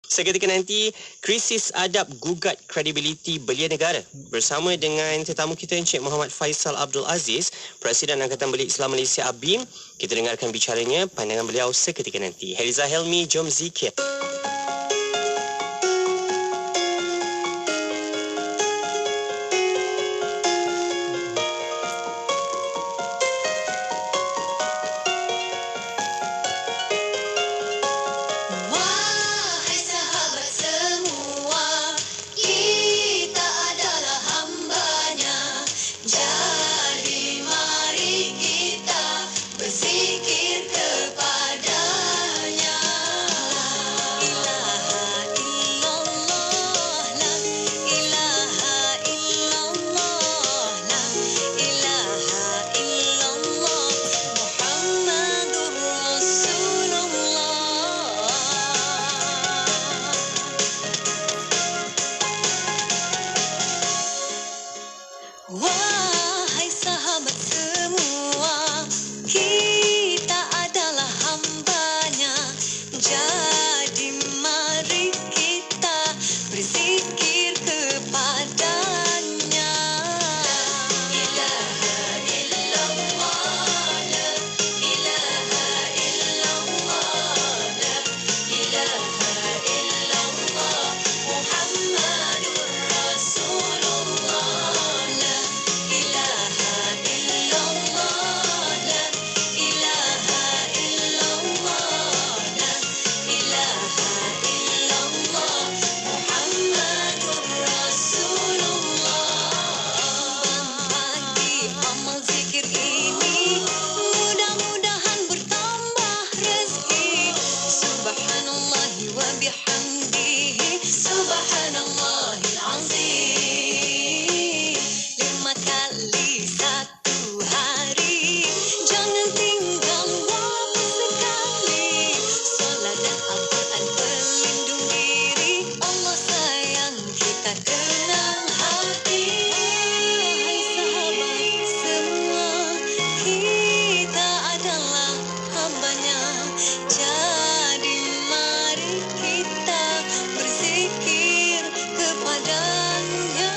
Seketika nanti, krisis adab gugat kredibiliti belia negara. Bersama dengan tetamu kita Encik Muhammad Faisal Abdul Aziz, Presiden Angkatan Belia Islam Malaysia ABIM. Kita dengarkan bicaranya, pandangan beliau seketika nanti. Heliza Helmi, jom zikir. Wahai sahabat semua, kita adalah hamba-Nya. Jadi mari kita berzikir kepada-Nya. La ilaha illallah, la ilaha illallah, la ilaha illallah, Muhammadur Rasulullah. Subhanallahil azim. 5 kali satu hari, jangan tinggal waktu sekali. Salat dan Al-Quran pelindung diri, Allah sayang kita tenang hati. Hai sahabat semua, kita adalah hamba-Nya. Jadi mari kita berzikir kepada-Nya. La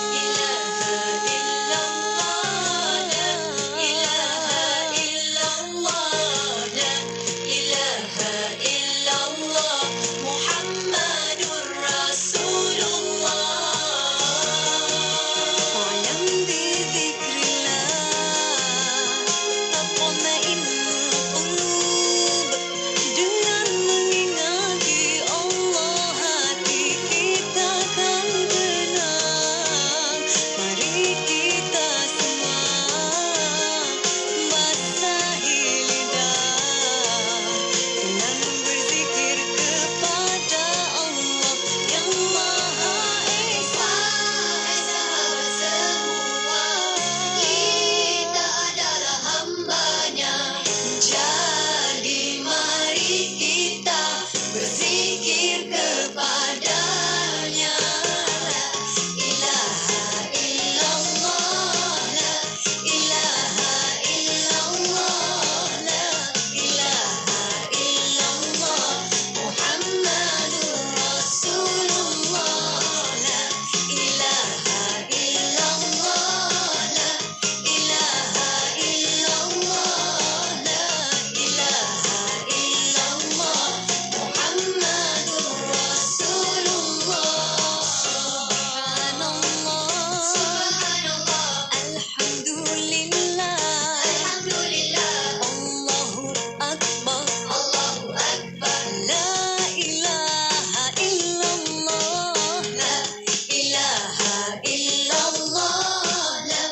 ilaha illallah, la ilaha illallah, Muhammadur Rasulullah. Wa'lam bidzikrillah tatma'innul qulub. Dengan mengingati Allah, hati kita kan tenang. Mari kita semua basahi lidah dengan berzikir kepada Allah yang Maha Esa. Hai sahabat semua, kita adalah hamba-Nya. Jadi mari kita berzikir kepada-Nya. La ilaha illallah, la ilaha illallah, la ilaha illallah, Muhammadur Rasulullah. La ilaha illallah, la ilaha illallah, la ilaha illallah, Muhammadur Rasulullah. Subhanallah, alhamdulillah, Allahu Akbar, la ilaha illallah, la ilaha illallah, la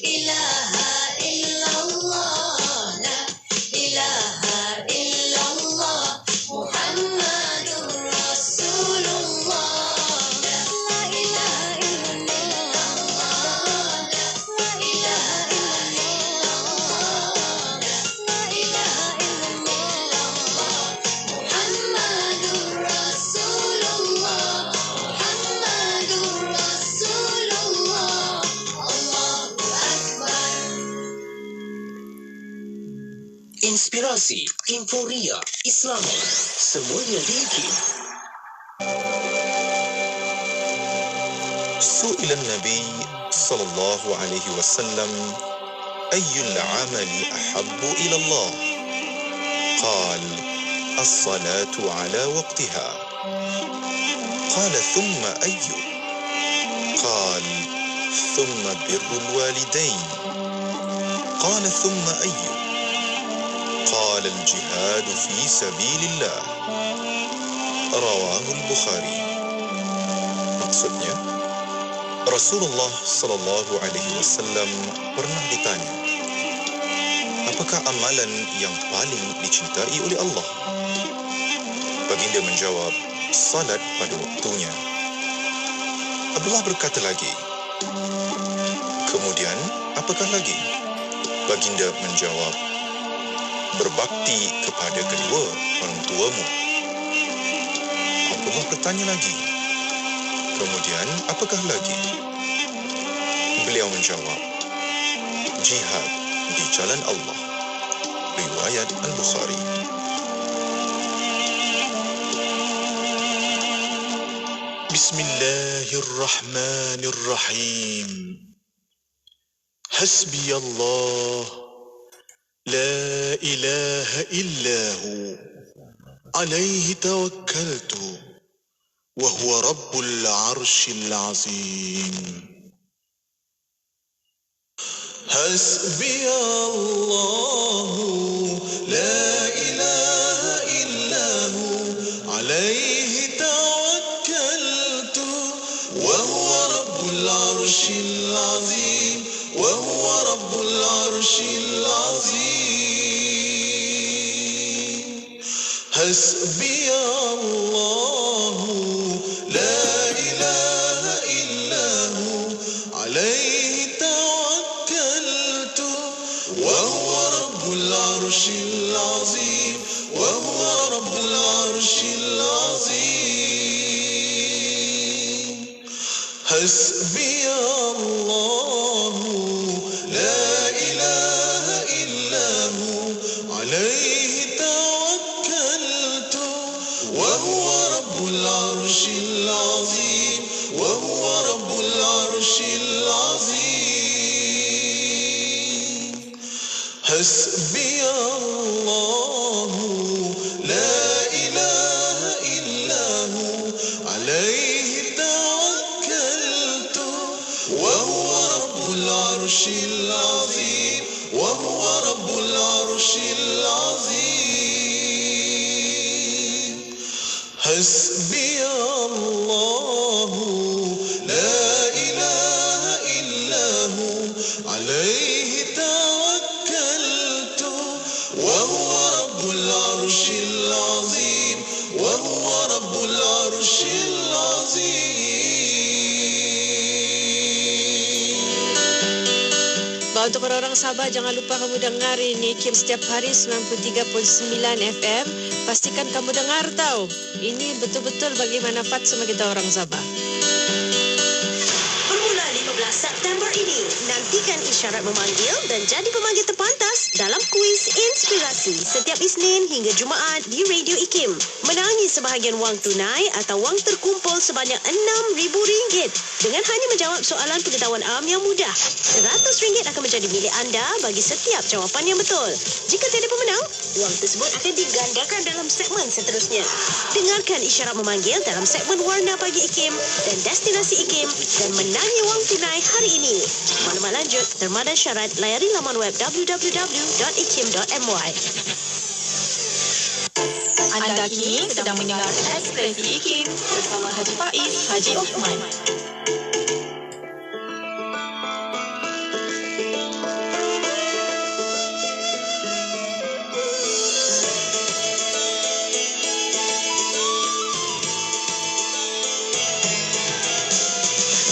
ilaha illallah, la ilaha illallah, Muhammadur Rasulullah. La ilaha illallah, la ilaha illallah, la ilaha illallah, Muhammadur Rasulullah, Muhammadur Rasulullah. Allahu Akbar. Inspirasi, Inforia, Islami, semuanya diikut. سئل النبي صلى الله عليه وسلم أي العمل أحب إلى الله؟ قال الصلاة على وقتها. قال ثم أي؟ قال ثم بر الوالدين. قال ثم أي؟ قال الجهاد في سبيل الله. رواه البخاري. Maksudnya, Rasulullah sallallahu alaihi wasallam pernah ditanya, apakah amalan yang paling dicintai oleh Allah? Baginda menjawab, salat pada waktunya. Abdullah berkata lagi, kemudian apakah lagi? Baginda menjawab, berbakti kepada kedua orang tuamu. Abdullah bertanya lagi, kemudian apakah lagi? Beliau menjawab, jihad di jalan Allah. Riwayat Al-Bukhari. Bismillahirrahmanirrahim. Hasbi Allah, la ilaha illahu, alaihi tawakkaltu, wa huwa rabbul arshil azim. Hasbi Allah, la ilaha illahu, alaihi tawakkaltu, wa huwa rabbul arshil azim, wa huwa rabbul arshil azim. Hasbi Allah, la ilaha illahu, alaihi tawakkaltu, wa huwa rabbul arshil azim, wa huwa rabbul arshil azim. Hasbi Allah, la ilaha illahu, alaihi tawakkaltu, wa huwa rabbul arshil azim, wa huwa rabbul arshil azim. Hasbi Allah, la ilaha illahu, alaihi tawakkaltu, wa huwa rabbul arshil azim, wa huwa rabbul arshil azim. Hasbi Allah, la ilaha illahu, alaihi tawakkaltu, wa huwa rabbul arshil azim, wa huwa rabbul arshil azim. Untuk orang-orang Sabah, jangan lupa kamu dengar ini Kim setiap hari 93.9 FM. Pastikan kamu dengar tahu. Ini betul-betul bagi manfaat semua kita orang Sabah. Bermula 15 September ini, nantikan isyarat memanggil dan jadi pemanggil terpantas dalam kuis inspirasi setiap Isnin hingga Jumaat di Radio IKIM. Menangi sebahagian wang tunai atau wang terkumpul sebanyak RM6,000 dengan hanya menjawab soalan pengetahuan awam yang mudah. RM100 akan menjadi milik anda bagi setiap jawapan yang betul. Jika tiada pemenang, wang tersebut akan digandakan dalam segmen seterusnya. Dengarkan isyarat memanggil dalam segmen Warna Pagi IKIM dan Destinasi IKIM dan menangi wang tunai hari ini. Maklumat lanjut, terma dan syarat layari laman web www.ikim.my. Anda kini sedang mendengarkan Ekspresi IKIM bersama Haji Faiz Haji Osman.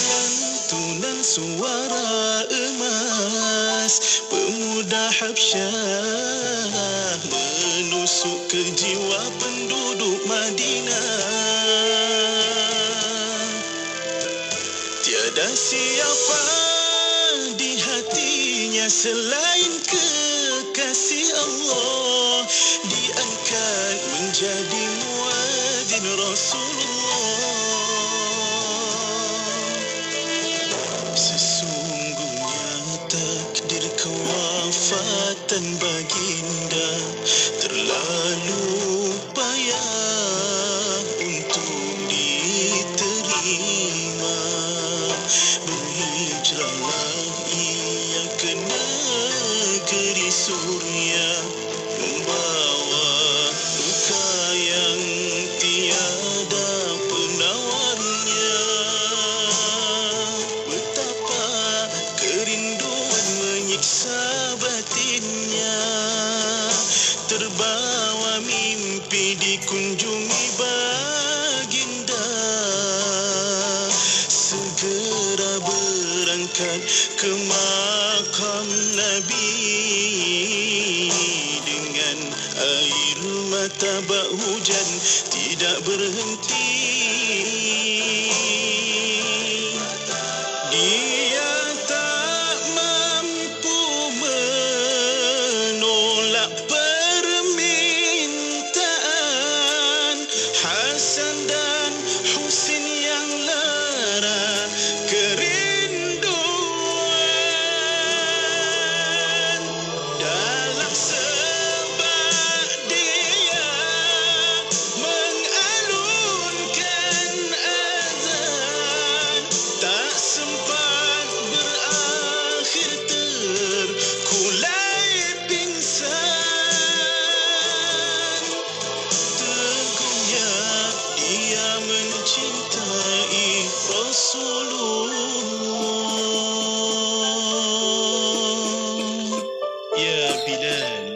Lantunan suara emas pemuda Habsyah menusuk ke jiwa penduduk Madinah. Tiada siapa di hatinya selain kekasih Allah, diangkat menjadi muadzin Rasulullah. Sesungguhnya takdir kewafatan baginda terlalu payah untuk diterima. Berhijrahlah ia ke negeri Suria, membawa luka yang tiada penawarnya. Betapa kerinduan menyiksa batinnya, terbawa mimpi dikunjungi baginda. Segera berangkat ke makam Nabi, dengan air mata bak hujan tidak berhenti. Dia tak mampu menolak permintaan Hasan dan Husin yang lara kerinduan. Dalam sebab dia mengalunkan azan, tak sempat berakhir terkulai pingsan. Teguhnya dia mencintai Rasulullah. Ya Bilal,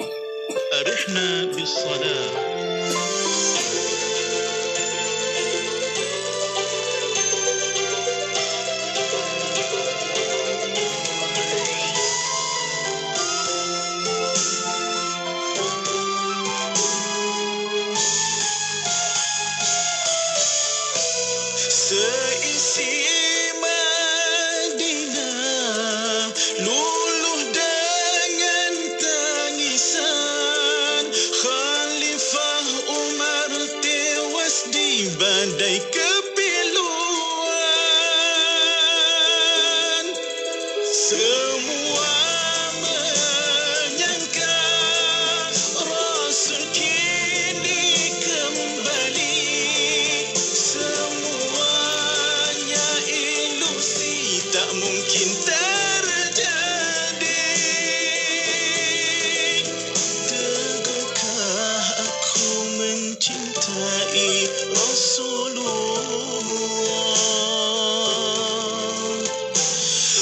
arihna bis-salah. Seisi Madinah luluh dengan tangisan. Khalifah Umar tewas di badai kepiluan. Semua menyangka Rasul kini kembali. Semuanya ilusi, tak mungkin terjadi. Tegukah aku mencintai Rasulullah?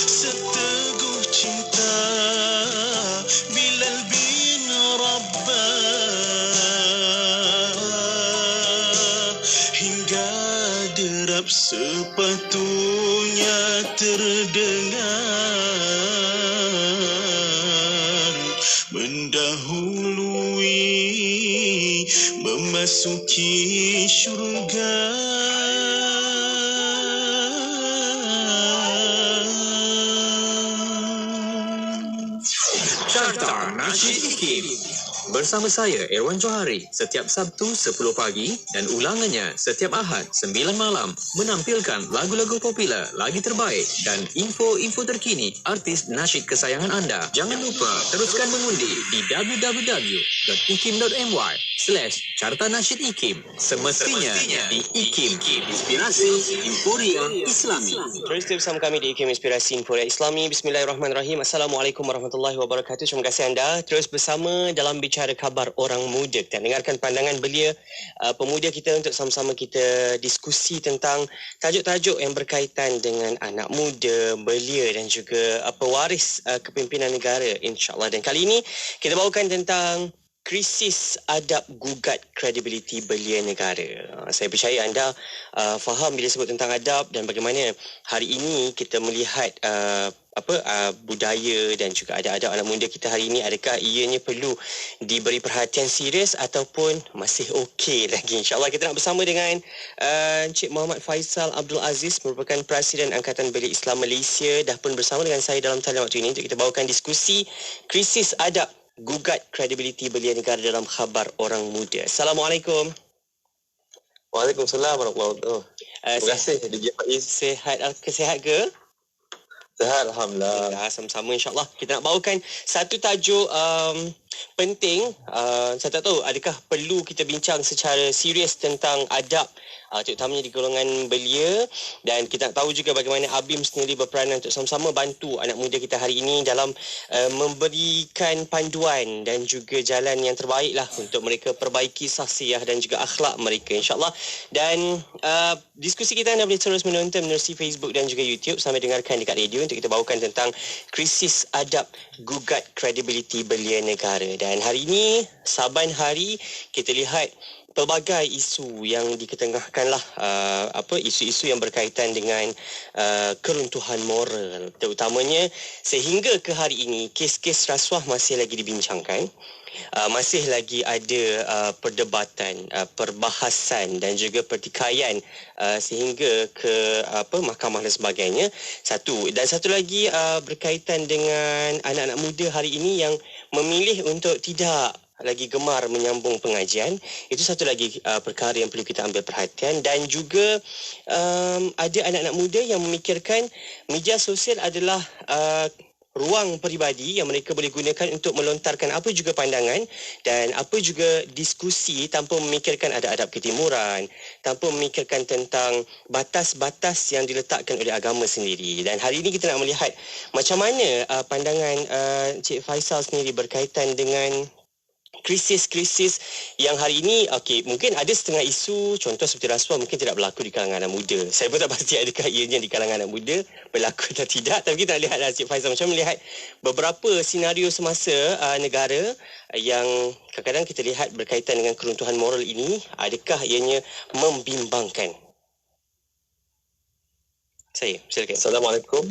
Seteguh cinta Bilal bin Rabah, hingga derap sepatunya terdengar mendahului memasuki syurga. Carta Nasyid IKIM bersama saya Irwan Johari setiap Sabtu 10 pagi dan ulangannya setiap Ahad 9 malam, menampilkan lagu-lagu popular, lagi terbaik dan info-info terkini artis nasyid kesayangan anda. Jangan lupa teruskan mengundi di www.ikim.my/Carta Nasyid IKIM. Semestinya di IKIM, Inspirasi Emporia Islami. Terus bersama kami di IKIM Inspirasi Emporia Islami. Bismillahirrahmanirrahim. Assalamualaikum warahmatullahi wabarakatuh. Terima kasih anda terus bersama dalam bicara khabar orang muda. Kita dengarkan pandangan belia pemuda kita untuk sama-sama kita diskusi tentang tajuk-tajuk yang berkaitan dengan anak muda, belia dan juga pewaris kepimpinan negara, insya-Allah. Dan kali ini kita bawakan tentang krisis adab gugat kredibiliti belia negara. Saya percaya anda faham bila sebut tentang adab dan bagaimana hari ini kita melihat budaya dan juga adab-adab anak muda kita hari ini. Adakah ianya perlu diberi perhatian serius ataupun masih okey lagi? InsyaAllah kita nak bersama dengan Encik Muhammad Faisal Abdul Aziz, merupakan Presiden Angkatan Belia Islam Malaysia, dah pun bersama dengan saya dalam talian waktu ini untuk kita bawakan diskusi krisis adab gugat kredibiliti belia negara dalam khabar orang muda. Assalamualaikum. Waalaikumsalam warahmatullahi wabarakatuh. Terima kasih DJ Faiz. Sihat ke? Sihat alhamdulillah. Alhamdulillah, sama-sama insyaAllah. Kita nak bawakan satu tajuk penting. Saya tak tahu adakah perlu kita bincang secara serius tentang adab, terutamanya di golongan belia, dan kita nak tahu juga bagaimana ABIM sendiri berperanan untuk sama-sama bantu anak muda kita hari ini dalam memberikan panduan dan juga jalan yang terbaik lah untuk mereka perbaiki sahsiah dan juga akhlak mereka insyaAllah. Dan diskusi kita anda boleh terus menonton menerusi Facebook dan juga YouTube sambil dengarkan dekat radio untuk kita bawakan tentang krisis adab gugat kredibiliti belia negara. Dan hari ini Saban Hari kita lihat pelbagai isu yang diketengahkanlah, isu-isu yang berkaitan dengan keruntuhan moral, terutamanya sehingga ke hari ini kes-kes rasuah masih lagi dibincangkan. Masih lagi ada perdebatan, perbahasan dan juga pertikaian sehingga ke mahkamah dan sebagainya. Satu lagi berkaitan dengan anak-anak muda hari ini yang memilih untuk tidak lagi gemar menyambung pengajian. Itu satu lagi perkara yang perlu kita ambil perhatian. Dan juga ada anak-anak muda yang memikirkan media sosial adalah ruang peribadi yang mereka boleh gunakan untuk melontarkan apa juga pandangan dan apa juga diskusi tanpa memikirkan ada adab ketimuran, tanpa memikirkan tentang batas-batas yang diletakkan oleh agama sendiri. Dan hari ini kita nak melihat macam mana pandangan Cik Faisal sendiri berkaitan dengan krisis-krisis yang hari ini, mungkin ada setengah isu, contoh seperti rasuah mungkin tidak berlaku di kalangan anak muda. Saya pun tak pasti adakah ianya di kalangan anak muda berlaku atau tidak. Tapi kita nak lihatlah Cik Faizal, macam melihat beberapa senario semasa negara yang kadang-kadang kita lihat berkaitan dengan keruntuhan moral ini, adakah ianya membimbangkan? Saya, silakan. Assalamualaikum.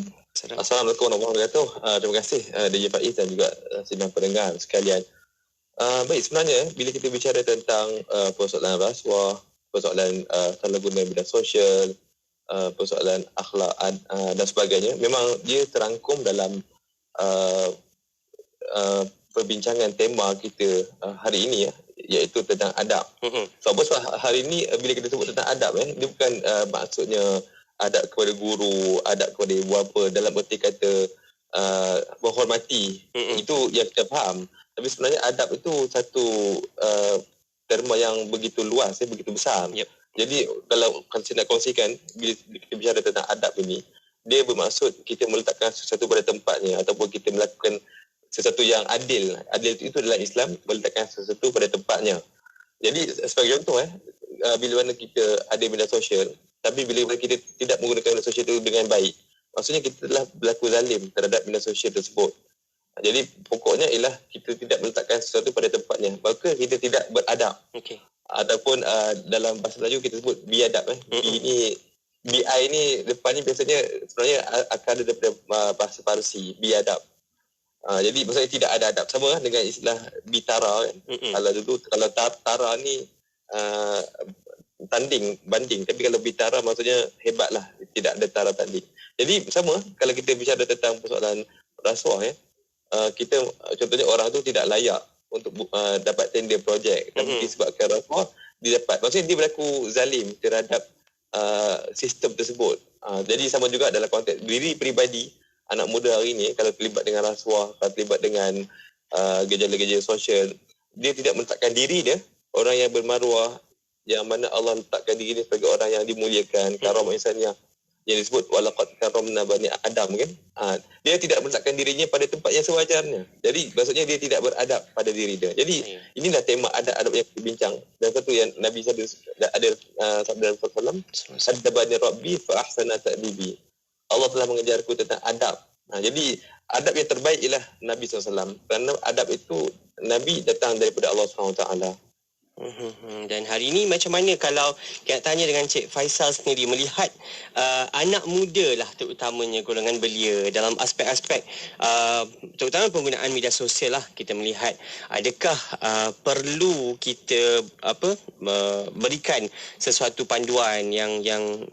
Assalamualaikum warahmatullahi wabarakatuh. Terima kasih DJ Faiz dan juga sidang pendengar sekalian. Baik, sebenarnya bila kita bicara tentang persoalan rasuah, persoalan salah guna media sosial, persoalan akhlak dan sebagainya, memang dia terangkum dalam perbincangan tema kita hari ini, iaitu tentang adab. Sebab hari ini bila kita sebut tentang adab, dia bukan maksudnya adab kepada guru, adab kepada ibu bapa dalam erti kata menghormati. Itu yang kita faham. Tapi sebenarnya adab itu satu terma yang begitu luas, begitu besar. Jadi kalau saya nak kongsikan, bila kita bicara tentang adab ini, dia bermaksud kita meletakkan sesuatu pada tempatnya ataupun kita melakukan sesuatu yang adil. Adil itu dalam Islam, meletakkan sesuatu pada tempatnya. Jadi sebagai contoh, bila mana kita ada media sosial, tapi bila kita tidak menggunakan media sosial itu dengan baik, maksudnya kita telah berlaku zalim terhadap media sosial tersebut. Jadi pokoknya ialah kita tidak meletakkan sesuatu pada tempatnya, maka kita tidak beradab. Ataupun dalam bahasa Melayu kita sebut biadab. BI ni depan ni biasanya sebenarnya akan ada daripada bahasa Parsi, biadab. Jadi maksudnya tidak ada adab, sama dengan istilah bitara kan. Kalau tara ni banding, tapi kalau bitara maksudnya hebatlah, tidak ada tara tanding. Jadi sama kalau kita bicara tentang persoalan rasuah, kita contohnya orang tu tidak layak untuk dapat tender projek, tapi disebabkan rasuah dia dapat. Maksudnya dia berlaku zalim terhadap sistem tersebut. Jadi sama juga dalam konteks diri peribadi anak muda hari ini, kalau terlibat dengan rasuah, kalau terlibat dengan gejala-gejala sosial, dia tidak meletakkan diri dia, orang yang bermaruah, yang mana Allah letakkan diri dia sebagai orang yang dimuliakan, karamah insaniyah, yang disebut walaqad karamna bani Adam kan. Dia tidak meletakkan dirinya pada tempat yang sewajarnya. Jadi maksudnya dia tidak beradab pada diri dia. Jadi inilah tema adab yang kita bincang. Dan satu yang Nabi ada sabda Rasulullah, "Adabani Rabbi fa ahsana ta'dibi." Allah telah mengajarku tentang adab. Jadi adab yang terbaik ialah Nabi SAW. Kerana adab itu Nabi datang daripada Allah SWT. Dan hari ini macam mana kalau kita tanya dengan Cik Faisal sendiri, melihat anak muda lah terutamanya golongan belia dalam aspek-aspek terutama penggunaan media sosial lah, kita melihat adakah perlu kita berikan sesuatu panduan yang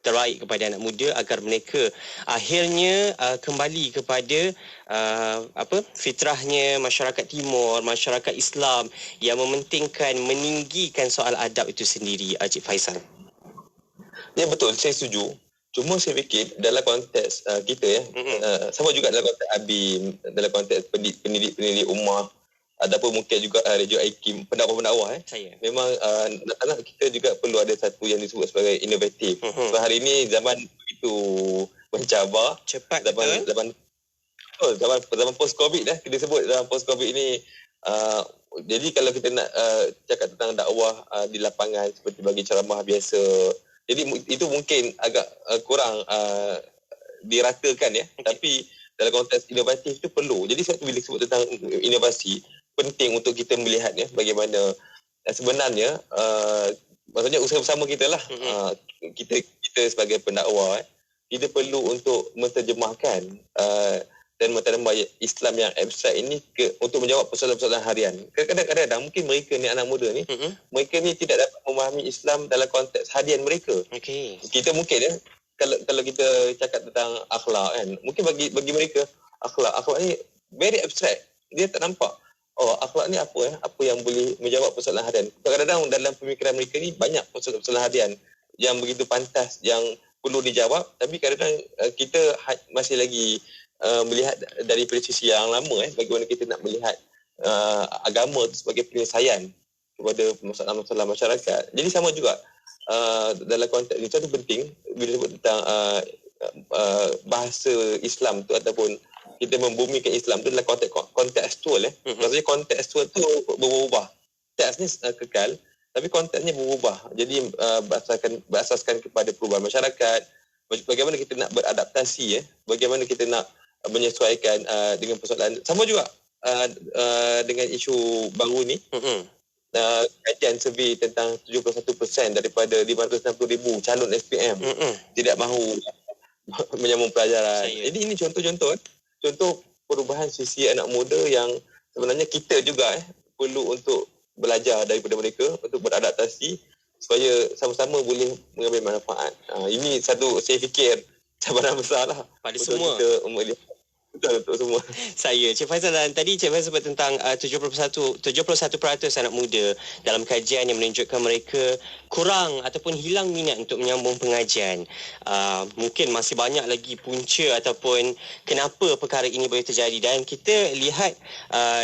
terbaik kepada anak muda agar mereka akhirnya kembali kepada fitrahnya masyarakat Timur, masyarakat Islam yang mementingkan, meninggikan soal adab itu sendiri, Cik Faisal. Ya betul, saya setuju. Cuma saya fikir dalam konteks kita sama juga dalam konteks ABIM, dalam konteks pendidik ummah, ataupun mungkin juga Radio IKIM, pendakwah-pendakwah memang nak kita juga perlu ada satu yang disebut sebagai inovatif. Sebab hari ini zaman begitu mencabar, cepat zaman post-COVID kita sebut zaman post-COVID ini. Jadi kalau kita nak cakap tentang dakwah di lapangan seperti bagi ceramah biasa, jadi itu mungkin agak kurang diratakan tapi dalam konteks inovatif itu perlu. Jadi sebab bila sebut tentang inovasi, penting untuk kita melihat bagaimana sebenarnya maksudnya usaha bersama kita lah. Kita sebagai pendakwah kita perlu untuk menterjemahkan dan mentadabur Islam yang abstrak ini untuk menjawab persoalan-persoalan harian. Kadang-kadang mungkin mereka ni, anak muda ni, mereka ni tidak dapat memahami Islam dalam konteks harian mereka. Kita mungkin kalau kita cakap tentang akhlak kan, mungkin bagi mereka akhlak ni very abstract. Dia tak nampak akhlak ni apa yang boleh menjawab persoalan harian. Kadang-kadang dalam pemikiran mereka ni banyak persoalan harian yang begitu pantas, yang perlu dijawab, tapi kadang-kadang kita masih lagi melihat dari sisi yang lama bagaimana kita nak melihat agama itu sebagai penyelesaian kepada masalah-masalah masyarakat. Jadi sama juga dalam konteks ini, satu penting bila sebut tentang bahasa Islam tu ataupun kita membumikan Islam tu dalam konteks kontekstual. Maksudnya kontekstual tu berubah. Teks ni kekal tapi konteksnya berubah. Jadi berasaskan kepada perubahan masyarakat, bagaimana kita nak beradaptasi, bagaimana kita nak menyesuaikan dengan persoalan. Sama juga dengan isu baru ni, kajian survey tentang 71% daripada 560,000 calon SPM tidak mahu menyambung pelajaran. Jadi ini contoh perubahan sisi anak muda yang sebenarnya kita juga perlu untuk belajar daripada mereka untuk beradaptasi supaya sama-sama boleh mengambil manfaat. Ini satu, saya fikir, cabaran besar lah pada untuk semua kita melihat. Betul untuk semua. Saya, Cik Faisal, dan tadi Cik Faisal sebut tentang 71% anak muda dalam kajian yang menunjukkan mereka kurang ataupun hilang minat untuk menyambung pengajian. Mungkin masih banyak lagi punca ataupun kenapa perkara ini boleh terjadi, dan kita lihat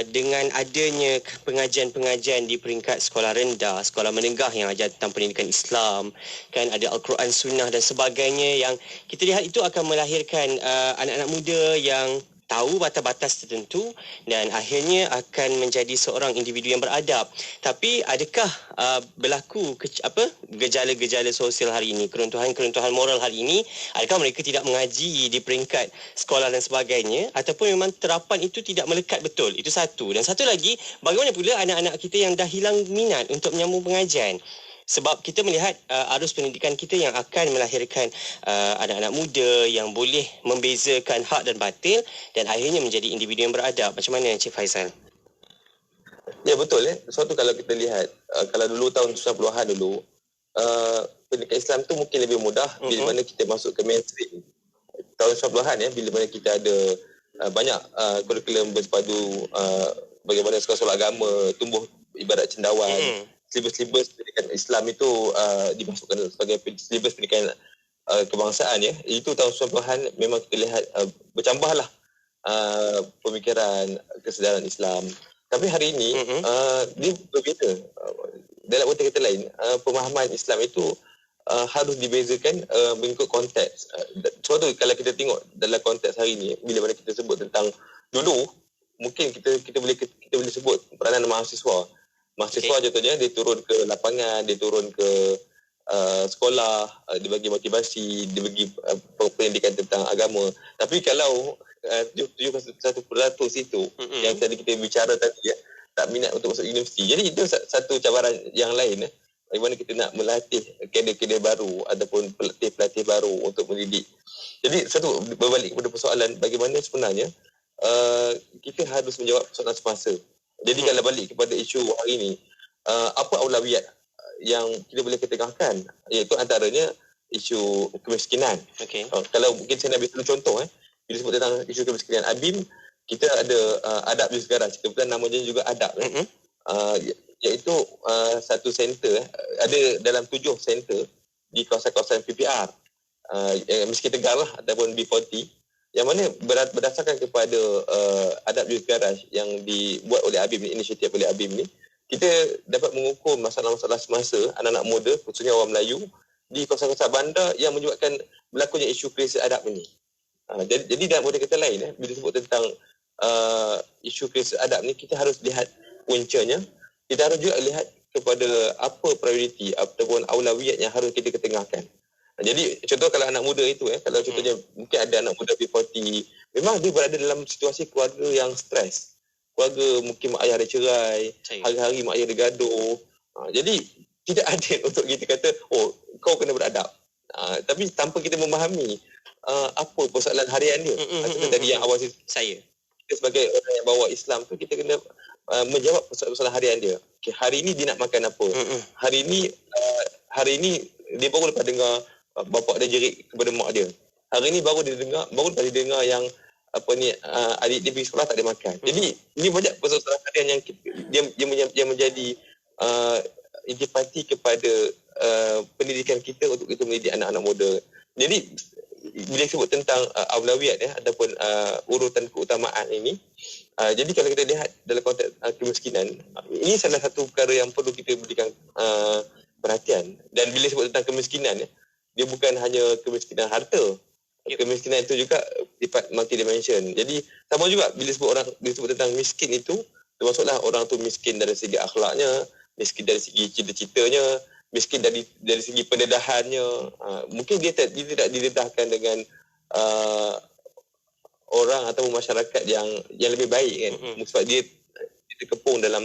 dengan adanya pengajian-pengajian di peringkat sekolah rendah, sekolah menengah yang ajar tentang pendidikan Islam, kan ada Al-Quran, Sunnah dan sebagainya, yang kita lihat itu akan melahirkan anak-anak muda yang tahu batas-batas tertentu dan akhirnya akan menjadi seorang individu yang beradab. Tapi adakah berlaku gejala-gejala sosial hari ini, keruntuhan moral hari ini? Adakah mereka tidak mengaji di peringkat sekolah dan sebagainya, ataupun memang terapan itu tidak melekat betul? Itu satu. Dan satu lagi, bagaimana pula anak-anak kita yang dah hilang minat untuk menyambung pengajian? Sebab kita melihat arus pendidikan kita yang akan melahirkan anak-anak muda yang boleh membezakan hak dan batil dan akhirnya menjadi individu yang beradab. Macam mana, Cik Faisal? Ya betul. Suatu kalau kita lihat, kalau dulu tahun 90-an dulu, pendidikan Islam tu mungkin lebih mudah bila mana kita masuk ke mainstream. Tahun 90-an bila mana kita ada banyak kurikulum bersepadu, bagaimana sekolah-sekolah agama tumbuh ibarat cendawan. Silibus pendidikan Islam itu dimasukkan sebagai silibus pendidikan kebangsaan. Itu tahun 90-an memang kita lihat bercambahlah pemikiran kesedaran Islam. Tapi hari ini dia berbeza. Dalam kata lain, pemahaman Islam itu harus dibezakan mengikut konteks. Contoh kalau kita tengok dalam konteks hari ini, bila mana kita sebut tentang dulu, mungkin kita boleh sebut peranan mahasiswa. Mahasiswa contohnya dia turun ke lapangan, dia turun ke sekolah, dibagi motivasi, dibagi pendidikan tentang agama. Tapi kalau 71% itu yang tadi kita bicara tadi, tak minat untuk masuk universiti. Jadi itu satu cabaran yang lain. Bagaimana kita nak melatih kader-kader baru ataupun pelatih-pelatih baru untuk mendidik. Jadi satu, berbalik kepada persoalan bagaimana sebenarnya kita harus menjawab persoalan semasa. Jadi kalau balik kepada isu hari ini, apa aulawiyat yang kita boleh ketengahkan, iaitu antaranya isu kemiskinan. Okey. Kalau mungkin saya nak beri satu contoh bila sebut tentang isu kemiskinan ABIM, kita ada Adab Yus Garage, kebetulan namanya juga Adab iaitu satu center ada dalam 7 center di kawasan-kawasan PPR Miskin Tegar lah ataupun B40 yang mana berdasarkan kepada Adab Yus Garage yang dibuat oleh ABIM ni, inisiatif oleh ABIM ni, kita dapat mengukur masalah-masalah semasa anak-anak muda khususnya orang Melayu di kawasan-kawasan bandar yang menyebabkan berlakunya isu krisis adab ini. Jadi dalam kata kata lain bila sebut tentang isu krisis adab ni, kita harus lihat puncanya, kita harus juga lihat kepada apa prioriti ataupun aulawiyat yang harus kita ketengahkan. Jadi contoh kalau anak muda itu kalau contohnya mungkin ada anak muda B40, memang dia berada dalam situasi keluarga yang stres. Keluarga mungkin mak ayah ada cerai, hari-hari mak ayah ada gaduh. Jadi tidak adil untuk kita kata, oh kau kena beradab. Tapi tanpa kita memahami apa persoalan harian dia. Tadi yang awal kita sebagai orang yang bawa Islam tu, kita kena menjawab persoalan harian dia. Okay, hari ini dia nak makan apa? Hari ini dia baru lepas dengar bapak dia jerit kepada mak dia. Hari ini baru lepas dia dengar yang adik dia pergi sekolah tak ada makan. Jadi ini banyak persoalan harian yang dia menjadi intipati kepada pendidikan kita untuk kita mendidik anak-anak muda. Jadi bila sebut tentang aulawiyat ataupun urutan keutamaan ini, jadi kalau kita lihat dalam konteks kemiskinan, ini salah satu perkara yang perlu kita berikan perhatian. Dan bila sebut tentang kemiskinan, dia bukan hanya kemiskinan harta. Kemiskinan itu juga sifat multidimension. Jadi sama juga bila sebut tentang miskin itu, termasuklah orang tu miskin dari segi akhlaknya, miskin dari segi cita-citanya, miskin dari segi pendedahannya. Mungkin dia tidak didedahkan dengan orang atau masyarakat yang lebih baik kan. Sebab dia terkepung dalam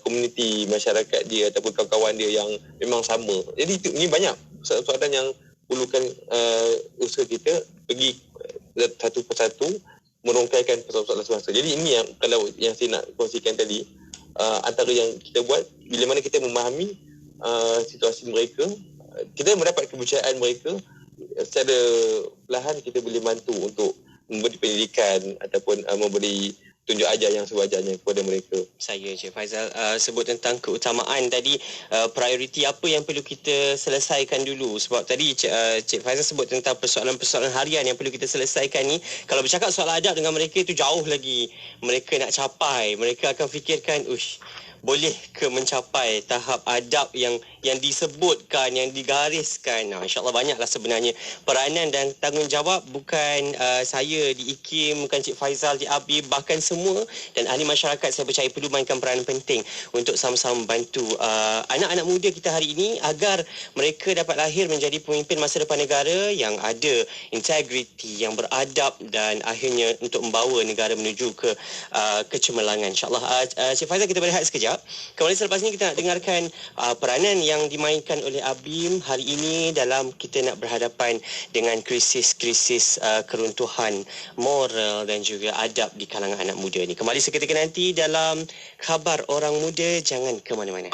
komuniti masyarakat dia ataupun kawan-kawan dia yang memang sama. Jadi ini banyak soalan yang perlukan usaha kita pergi satu persatu merongkaikan persoalan semasa. Jadi ini yang kalau yang saya nak kongsikan tadi, antara yang kita buat bila mana kita memahami situasi mereka, kita mendapat kepercayaan mereka, secara perlahan kita boleh bantu untuk memberi pendidikan ataupun memberi tunjuk ajar yang sewajarnya kepada mereka. Saya Cik Faizal sebut tentang keutamaan tadi, prioriti apa yang perlu kita selesaikan dulu. Sebab tadi Cik Faizal sebut tentang persoalan-persoalan harian yang perlu kita selesaikan ni. Kalau bercakap soal adab dengan mereka itu jauh lagi mereka nak capai. Mereka akan fikirkan, boleh ke mencapai tahap adab yang disebutkan, yang digariskan. InsyaAllah banyaklah sebenarnya peranan dan tanggungjawab bukan saya di IKIM, bukan Cik Faizal di ABIM, bahkan semua dan ahli masyarakat saya percaya perlu mainkan peranan penting untuk sama-sama membantu anak-anak muda kita hari ini agar mereka dapat lahir menjadi pemimpin masa depan negara yang ada integriti, yang beradab dan akhirnya untuk membawa negara menuju ke kecemerlangan. InsyaAllah. Cik Faizal, kita berehat sekejap. Kembali selepas ini kita nak dengarkan peranan yang dimainkan oleh ABIM hari ini dalam kita nak berhadapan dengan krisis-krisis keruntuhan moral dan juga adab di kalangan anak muda ni. Kembali seketika nanti dalam Khabar Orang Muda. Jangan ke mana-mana.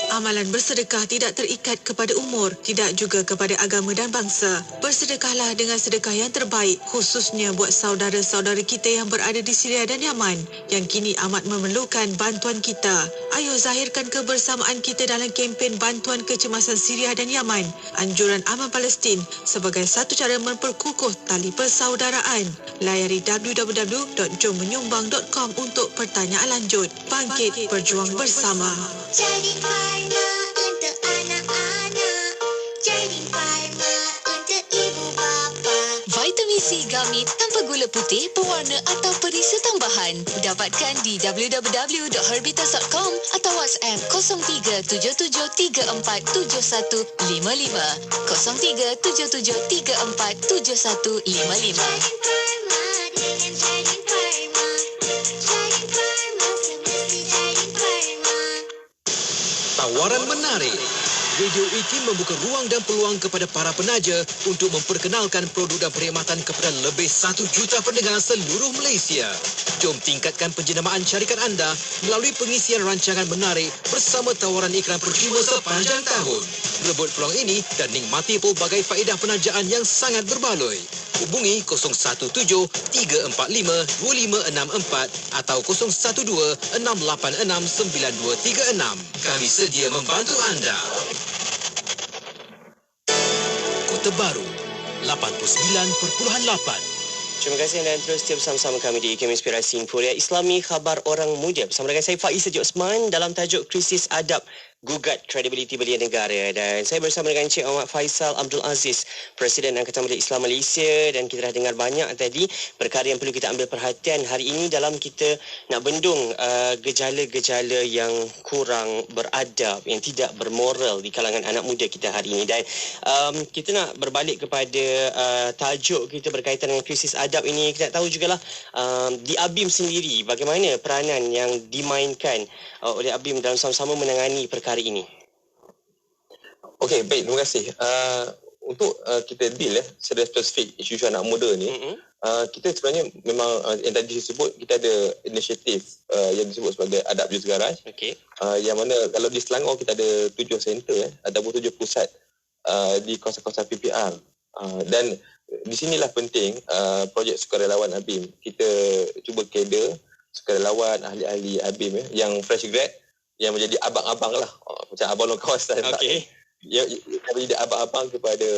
Amalan bersedekah tidak terikat kepada umur, tidak juga kepada agama dan bangsa. Bersedekahlah dengan sedekah yang terbaik, khususnya buat saudara-saudara kita yang berada di Syria dan Yaman, yang kini amat memerlukan bantuan kita. Ayo zahirkan kebersamaan kita dalam kempen bantuan kecemasan Syria dan Yaman. Anjuran Aman Palestin sebagai satu cara memperkukuh tali persaudaraan. Layari www.jommenyumbang.com untuk pertanyaan lanjut. Bangkit berjuang bersama. Jadi Pharma untuk anak-anak, jadi Pharma untuk ibu bapa. Vitamin C Gummy tanpa gula putih, pewarna atau perisa tambahan. Dapatkan di www.herbitas.com atau WhatsApp 0377347155 0377347155. Jadi Pharma dengan jadi Pharma, jadi Pharma semesti jadi Pharma. Tawaran menarik Radio IKIM membuka ruang dan peluang kepada para penaja untuk memperkenalkan produk dan perkhidmatan kepada lebih 1 juta pendengar seluruh Malaysia. Jom tingkatkan penjenamaan syarikat anda melalui pengisian rancangan menarik bersama tawaran iklan percuma sepanjang tahun. Rebut peluang ini dan nikmati pelbagai faedah penajaan yang sangat berbaloi. Hubungi 017-345-2564 atau 012-686-9236. Kami sedia membantu anda. Kota Baru 89.8. Terima kasih dan terus setia bersama-sama kami di IKIM Inspirasi Inforia Islami Khabar Orang Muda. Bersama dengan saya Faiz Sejuk Osman dalam tajuk Krisis Adab Gugat Kredibiliti Belia Negara, dan saya bersama dengan Encik Muhammad Faisal Abdul Aziz, Presiden Angkatan Belia Islam Malaysia, dan kita dah dengar banyak tadi perkara yang perlu kita ambil perhatian hari ini dalam kita nak bendung gejala-gejala yang kurang beradab, yang tidak bermoral di kalangan anak muda kita hari ini. Dan kita nak berbalik kepada tajuk kita berkaitan dengan krisis adab ini. Kita nak tahu jugalah di ABIM sendiri bagaimana peranan yang dimainkan oleh ABIM dalam sama-sama menangani perkara ini. Okey, baik, terima kasih. Untuk kita deal secara spesifik isu-isu anak muda ni, kita sebenarnya memang yang tadi disebut, kita ada inisiatif yang disebut sebagai Adab Jus Garaj. Okey. Yang mana kalau di Selangor kita ada 7 center ataupun 7 pusat di kawasan-kawasan PPR. Dan di sinilah penting projek sukarelawan ABIM. Kita cuba kader sukarelawan ahli-ahli ABIM yang fresh grad, yang menjadi abang-abang lah, macam abang long kawasan. Okey. Yang menjadi abang-abang kepada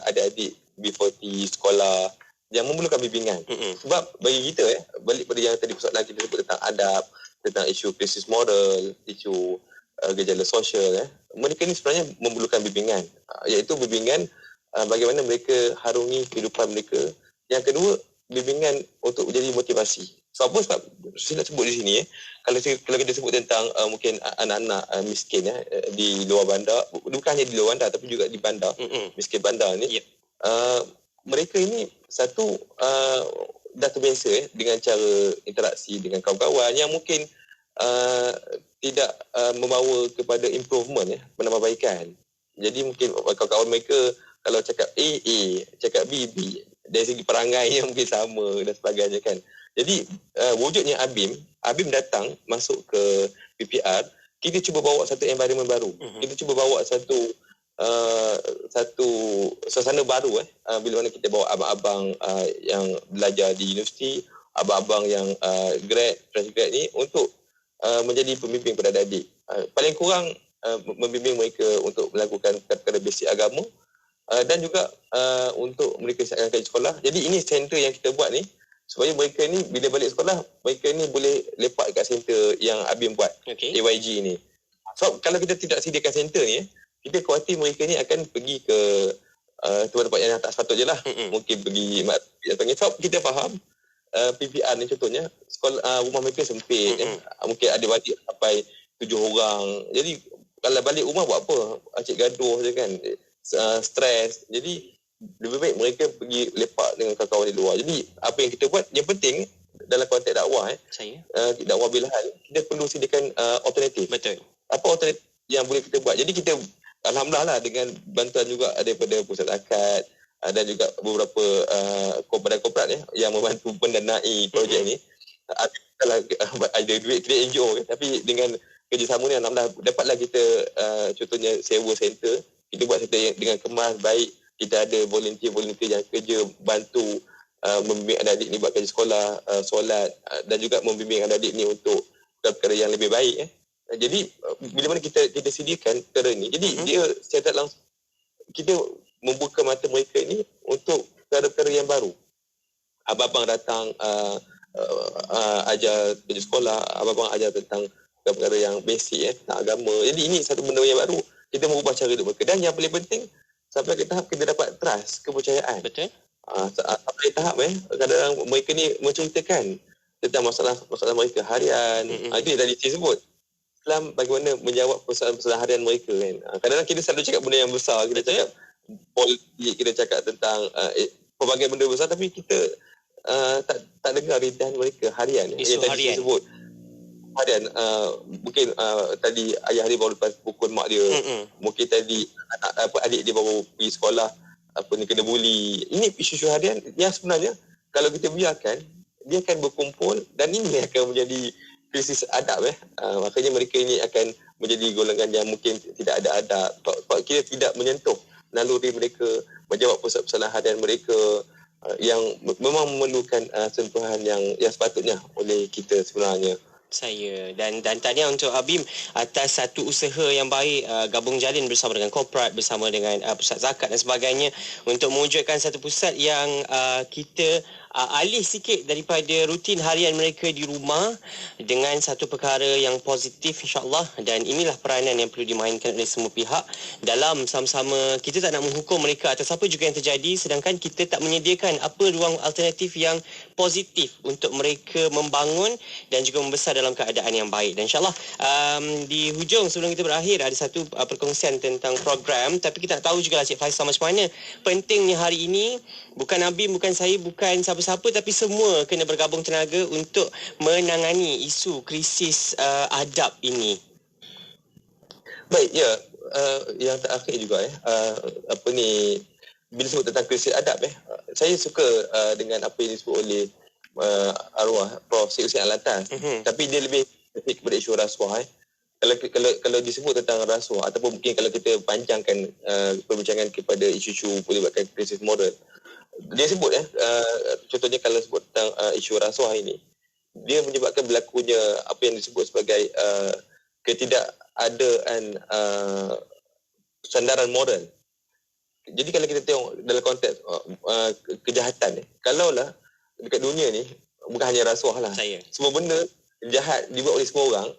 adik-adik B40 sekolah yang memerlukan bimbingan. Sebab bagi kita balik pada yang tadi persoalan kita sebut tentang adab, tentang isu krisis moral, isu gejala sosial, mereka ni sebenarnya memerlukan bimbingan, iaitu bimbingan bagaimana mereka harungi kehidupan mereka. Yang kedua, bimbingan untuk menjadi motivasi. Sebab saya nak sebut di sini, kalau kita sebut tentang mungkin anak-anak miskin di luar bandar, bukan hanya di luar bandar tapi juga di bandar, miskin bandar ni, mereka ini satu dah terbiasa dengan cara interaksi dengan kawan-kawan yang mungkin tidak membawa kepada improvement, penambahbaikan. Jadi mungkin kawan-kawan mereka kalau cakap A, cakap B. Dari segi perangainya mungkin sama dan sebagainya kan. Jadi wujudnya ABIM datang masuk ke PPR, kita cuba bawa satu environment baru. Kita cuba bawa satu suasana baru bila mana kita bawa abang-abang yang belajar di universiti, abang-abang yang fresh grad ni untuk menjadi pembimbing kepada adik-adik. Paling kurang membimbing mereka untuk melakukan perkara basic agama, dan juga untuk mereka siapkan kaji sekolah. Jadi ini center yang kita buat ni supaya mereka ni bila balik sekolah, mereka ni boleh lepak kat center yang ABIM buat, AYG ni. So kalau kita tidak sediakan center ni, kita khawatir mereka ni akan pergi ke tempat-tempat yang tak sepatutnya lah. Mungkin pergi so kita faham PPR ni contohnya sekolah, rumah mereka sempit, mungkin ada balik sampai 7 orang. Jadi kalau balik rumah buat apa? Acik gaduh je kan, stres. Jadi lebih baik mereka pergi lepak dengan kawan-kawan di luar. Jadi apa yang kita buat, yang penting dalam konteks dakwah, dakwah bilahan, kita perlu sediakan alternatif. Betul. Apa alternatif yang boleh kita buat? Jadi kita alhamdulillah lah dengan bantuan juga daripada pusat akad dan juga beberapa korporat-korporat yang membantu mendanai projek ni. Ada duit kita NGO tapi dengan kerjasama ni alhamdulillah dapatlah kita contohnya sewa center. Kita buat center dengan kemas baik. Kita ada volunteer yang kerja bantu membimbing adik-adik ni buat kaji sekolah, solat, dan juga membimbing adik-adik ni untuk perkara yang lebih baik. Jadi bila mana kita sediakan perkara ni, jadi dia secara langsung kita membuka mata mereka ni untuk perkara-perkara yang baru. Abang-abang datang ajar kerja sekolah, abang-abang ajar tentang perkara yang basic tentang agama. Jadi ini satu benda yang baru. Kita mengubah cara hidup mereka. Dan yang paling penting, sampai ke tahap kita dapat trust, kepercayaan. Betul. Sampai tahap kadang-kadang mereka ni menceritakan tentang masalah mereka harian. Itu yang tadi saya sebut. Islam bagaimana menjawab persoalan harian mereka kan. Kadang-kadang kita selalu cakap benda yang besar, kita cakap politik, kita cakap tentang pelbagai benda besar, tapi kita tak dengar rintihan mereka harian. Isu yang tadi harian. saya sebut. harian mungkin tadi ayah dia baru lepas pukul mak dia, mungkin tadi adik dia baru pergi sekolah kena bully. Ini isu-isu harian yang sebenarnya kalau kita biarkan dia akan berkumpul dan ini akan menjadi krisis adab. Makanya mereka ini akan menjadi golongan yang mungkin tidak ada adab sebab kita tidak menyentuh naluri mereka, menjawab persoalan harian mereka yang memang memerlukan sentuhan yang sepatutnya oleh kita sebenarnya. Saya dan tahniah untuk Abim atas satu usaha yang baik, gabung jalin bersama dengan korporat, bersama dengan pusat zakat dan sebagainya untuk mewujudkan satu pusat yang kita alih sikit daripada rutin harian mereka di rumah dengan satu perkara yang positif, insya-Allah. Dan inilah peranan yang perlu dimainkan oleh semua pihak dalam sama-sama. Kita tak nak menghukum mereka atas apa juga yang terjadi, sedangkan kita tak menyediakan apa ruang alternatif yang positif untuk mereka membangun dan juga membesar dalam keadaan yang baik. Dan insya-Allah di hujung sebelum kita berakhir ada satu perkongsian tentang program, tapi kita nak tahu juga Cik Faisal macam mana pentingnya hari ini. Bukan Abim, bukan saya, bukan siapa-siapa, tapi semua kena bergabung tenaga untuk menangani isu krisis adab ini. Baik, ya. Yang terakhir juga bila sebut tentang krisis adab saya suka dengan apa yang disebut oleh arwah Prof. Syed Hussein Alatas. Tapi dia lebih kepada isu rasuah. Kalau disebut tentang rasuah ataupun mungkin kalau kita panjangkan perbincangan kepada isu-isu boleh buatkan krisis moral, dia sebut contohnya kalau sebut tentang isu rasuah ini, dia menyebabkan berlakunya apa yang disebut sebagai ketidakadaan sandaran moral. Jadi kalau kita tengok dalam konteks kejahatan kalaulah dekat dunia ni bukan hanya rasuah lah, semua benda jahat dibuat oleh semua orang.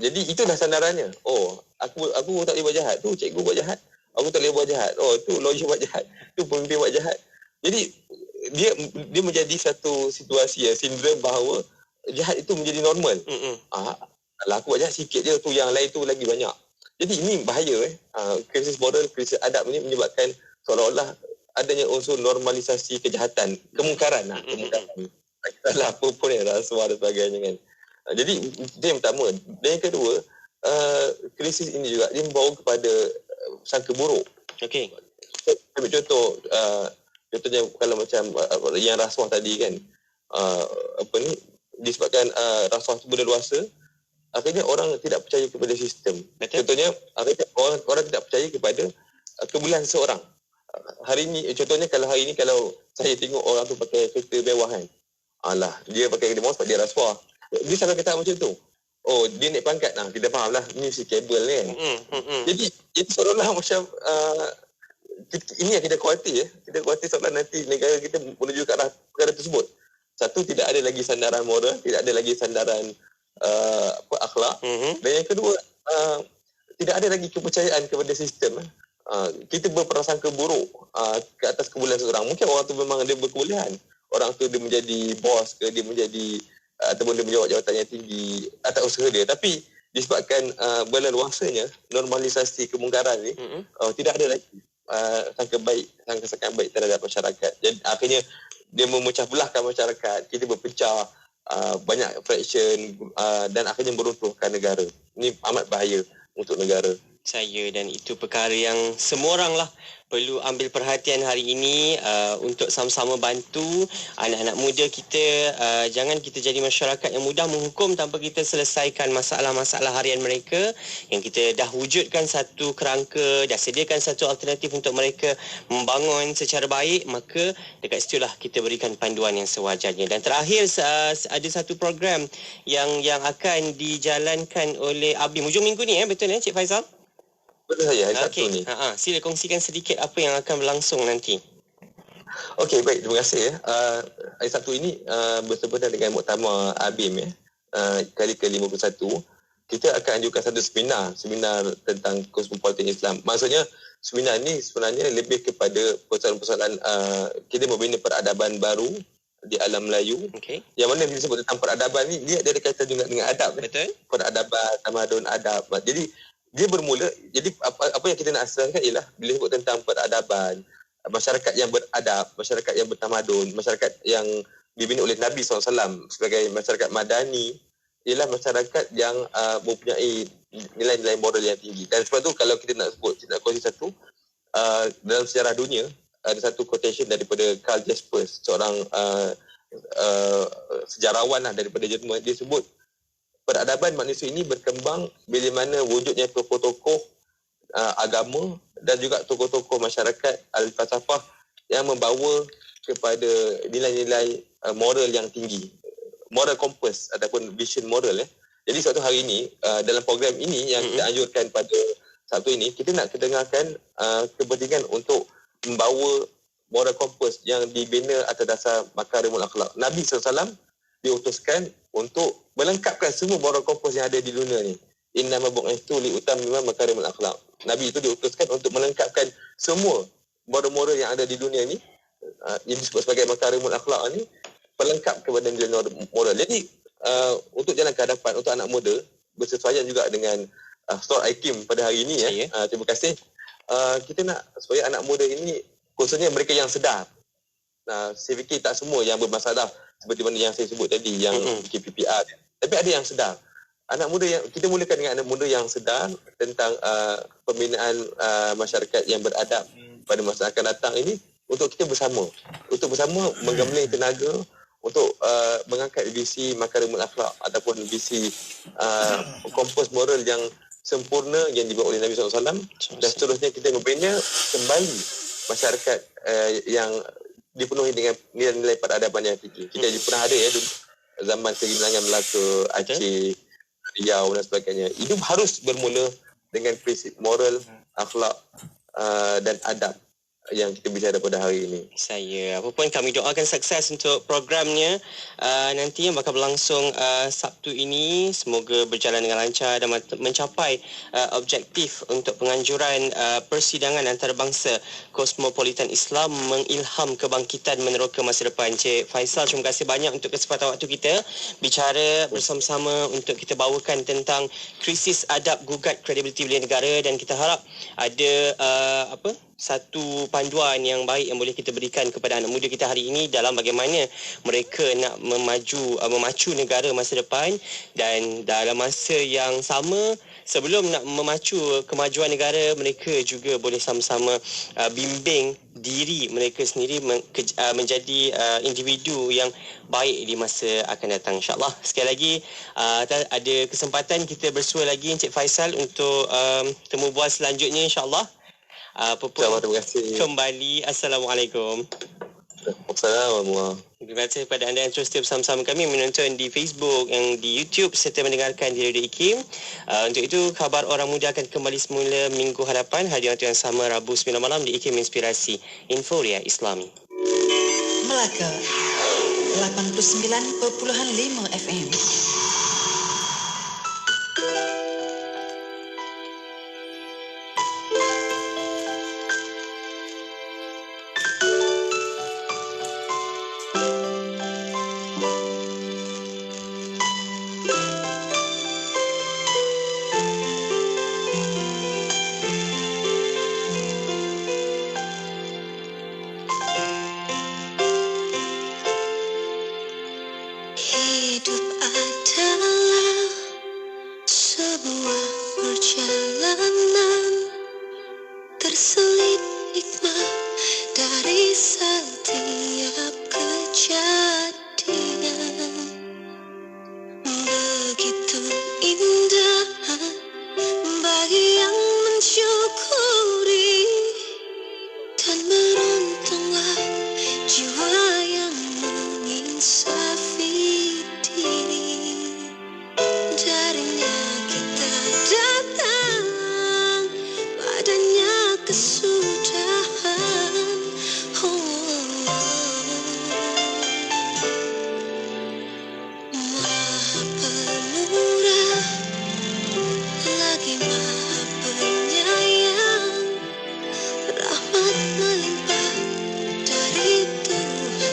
Jadi itulah sandarannya. Oh, aku tak boleh buat jahat. Tu cikgu buat jahat. Aku tak boleh buat jahat. Oh, tu lawyer buat jahat. Tu pemimpin buat jahat. Jadi dia menjadi satu situasi sindrom bahawa jahat itu menjadi normal. Kalau aku buat jahat sikit je, tu yang lain tu lagi banyak. Jadi ini bahaya. Krisis moral, krisis adab ini menyebabkan seolah-olah adanya unsur normalisasi kejahatan, kemungkaran. Kemungkaran. Salah apa pun rasuah dan sebagainya kan. Jadi itu yang pertama. Dan yang kedua, krisis ini juga dia membawa kepada sangka buruk. Okey. Ambil contohnya kalau macam yang rasuah tadi kan, disebabkan rasuah itu berleluasa, akhirnya orang tidak percaya kepada sistem. Contohnya akhirnya orang tidak percaya kepada kemuliaan seseorang. Hari ini contohnya kalau saya tengok orang tu pakai kereta mewah kan, alah dia pakai kereta mewah sebab dia rasuah. Dia sampai kata macam tu. Oh, dia naik pangkat. Kita faham lah. Ni si kabel ni kan. Jadi seolah-olah macam ini yang kita khawatir. Kita khawatir seolah nanti negara kita menuju ke arah perkara tersebut. Satu, tidak ada lagi sandaran moral. Tidak ada lagi sandaran akhlak. Dan yang kedua, tidak ada lagi kepercayaan kepada sistem. Kita berprasangka buruk ke atas kemuliaan seorang. Mungkin orang tu memang dia berkemuliaan. Orang tu dia menjadi bos ke, dia menjadi ataupun dia menjawab jawatan yang tinggi atas usaha dia, tapi disebabkan berleluasanya normalisasi kemungkaran ni, tidak ada lagi sangka baik terhadap masyarakat. Jadi akhirnya dia memecah belahkan masyarakat, kita berpecah, banyak fraction dan akhirnya meruntuhkan negara. Ini amat bahaya untuk negara. Dan itu perkara yang semua orang lah perlu ambil perhatian hari ini untuk sama-sama bantu anak-anak muda kita. Jangan kita jadi masyarakat yang mudah menghukum tanpa kita selesaikan masalah-masalah harian mereka yang kita dah wujudkan satu kerangka, dah sediakan satu alternatif untuk mereka membangun secara baik, maka dekat situlah kita berikan panduan yang sewajarnya. Dan terakhir ada satu program yang akan dijalankan oleh Abim hujung minggu ni, betul Cik Faisal? Betul saya, hari Sabtu ni. Sila kongsikan sedikit apa yang akan berlangsung nanti. Okey, baik. Terima kasih. Hari Sabtu ini bersempena dengan Muktamar Abim kali ke-51. Kita akan anjurkan satu seminar tentang kosmopolitan Islam. Maksudnya, seminar ni sebenarnya lebih kepada persoalan-persoalan kita membina peradaban baru di alam Melayu. Yang mana bila sebut tentang peradaban ni, dia ada kaitan juga dengan adab. Betul. Peradaban, tamadun, adab. Jadi, dia bermula, jadi apa yang kita nak asaskan ialah bila sebut tentang peradaban, masyarakat yang beradab, masyarakat yang bertamadun, masyarakat yang dibina oleh Nabi SAW sebagai masyarakat madani, ialah masyarakat yang mempunyai nilai-nilai moral yang tinggi. Dan sebab tu kalau kita nak kongsi satu, dalam sejarah dunia ada satu quotation daripada Karl Jaspers, seorang sejarawan daripada Jerman. Dia sebut peradaban manusia ini berkembang bila mana wujudnya tokoh-tokoh agama dan juga tokoh-tokoh masyarakat al-falsafah yang membawa kepada nilai-nilai moral yang tinggi, moral compass ataupun vision moral. Jadi suatu hari ini dalam program ini yang kita anjurkan pada Sabtu ini, kita nak kedengarkan kepentingan untuk membawa moral compass yang dibina atas dasar makarimul akhlak. Nabi SAW diutuskan untuk melengkapkan semua moral compass yang ada di dunia ni. Innama bu'ithu li utammima makarimul akhlak. Nabi itu diutuskan untuk melengkapkan semua moral-moral yang ada di dunia ni, yang disebut sebagai makarimul akhlak ni, pelengkap kepada nilai moral. Jadi untuk jalan ke hadapan untuk anak muda, bersesuaian juga dengan Store IKIM pada hari ini. Terima kasih. Kita nak supaya anak muda ini, khususnya mereka yang sedar. Saya fikir tak semua yang bermasalah seperti mana yang saya sebut tadi, yang KPPR. Tapi ada yang sedar. Anak muda yang kita mulakan dengan anak muda yang sedar tentang pembinaan masyarakat yang beradab pada masa akan datang ini, untuk kita bersama menggembleng tenaga untuk mengangkat visi makarimul akhlak ataupun visi kompos moral yang sempurna yang dibawa oleh Nabi SAW, dan seterusnya kita membina kembali masyarakat yang dipenuhi dengan nilai-nilai peradaban yang tinggi. Kita pernah ada dulu zaman Seri Menangan Melaka, Aceh, Riau dan sebagainya. Itu harus bermula dengan prinsip moral, akhlak dan adab yang kita bicara pada hari ini. Apa pun kami doakan sukses untuk programnya nanti yang bakal berlangsung Sabtu ini. Semoga berjalan dengan lancar dan mencapai objektif untuk penganjuran persidangan antarabangsa kosmopolitan Islam mengilham kebangkitan meneroka masa depan. Encik Faisal, terima kasih banyak untuk kesempatan waktu kita bicara bersama-sama untuk kita bawakan tentang krisis adab gugat kredibiliti belia negara, dan kita harap ada satu panduan yang baik yang boleh kita berikan kepada anak muda kita hari ini dalam bagaimana mereka nak memacu negara masa depan, dan dalam masa yang sama sebelum nak memacu kemajuan negara, mereka juga boleh sama-sama bimbing diri mereka sendiri menjadi individu yang baik di masa akan datang, insyaAllah. Sekali lagi ada kesempatan kita bersua lagi Encik Faisal untuk temu bual selanjutnya, insyaAllah. Terima kasih Kembali. Assalamualaikum. Assalamualaikum. Terima kasih kepada anda yang terus bersama-sama kami menonton di Facebook, yang di YouTube serta mendengarkan di Radio IKIM. Untuk itu, Khabar Orang Muda akan kembali semula minggu hadapan, hari yang sama Rabu 9 malam di IKIM Inspirasi Inforia Islami. Melaka 89.5 FM. Hidup adalah sebuah perjalanan terselip hikmah dari setiap kejadian. Begitu indah bagi yang mensyukuri, dan beruntunglah jiwa yang menginsafi diri. Darinya kita datang, padanya kesudahan. Maha pemurah, lagi maha penyayang, rahmat melimpah dari Tuhan.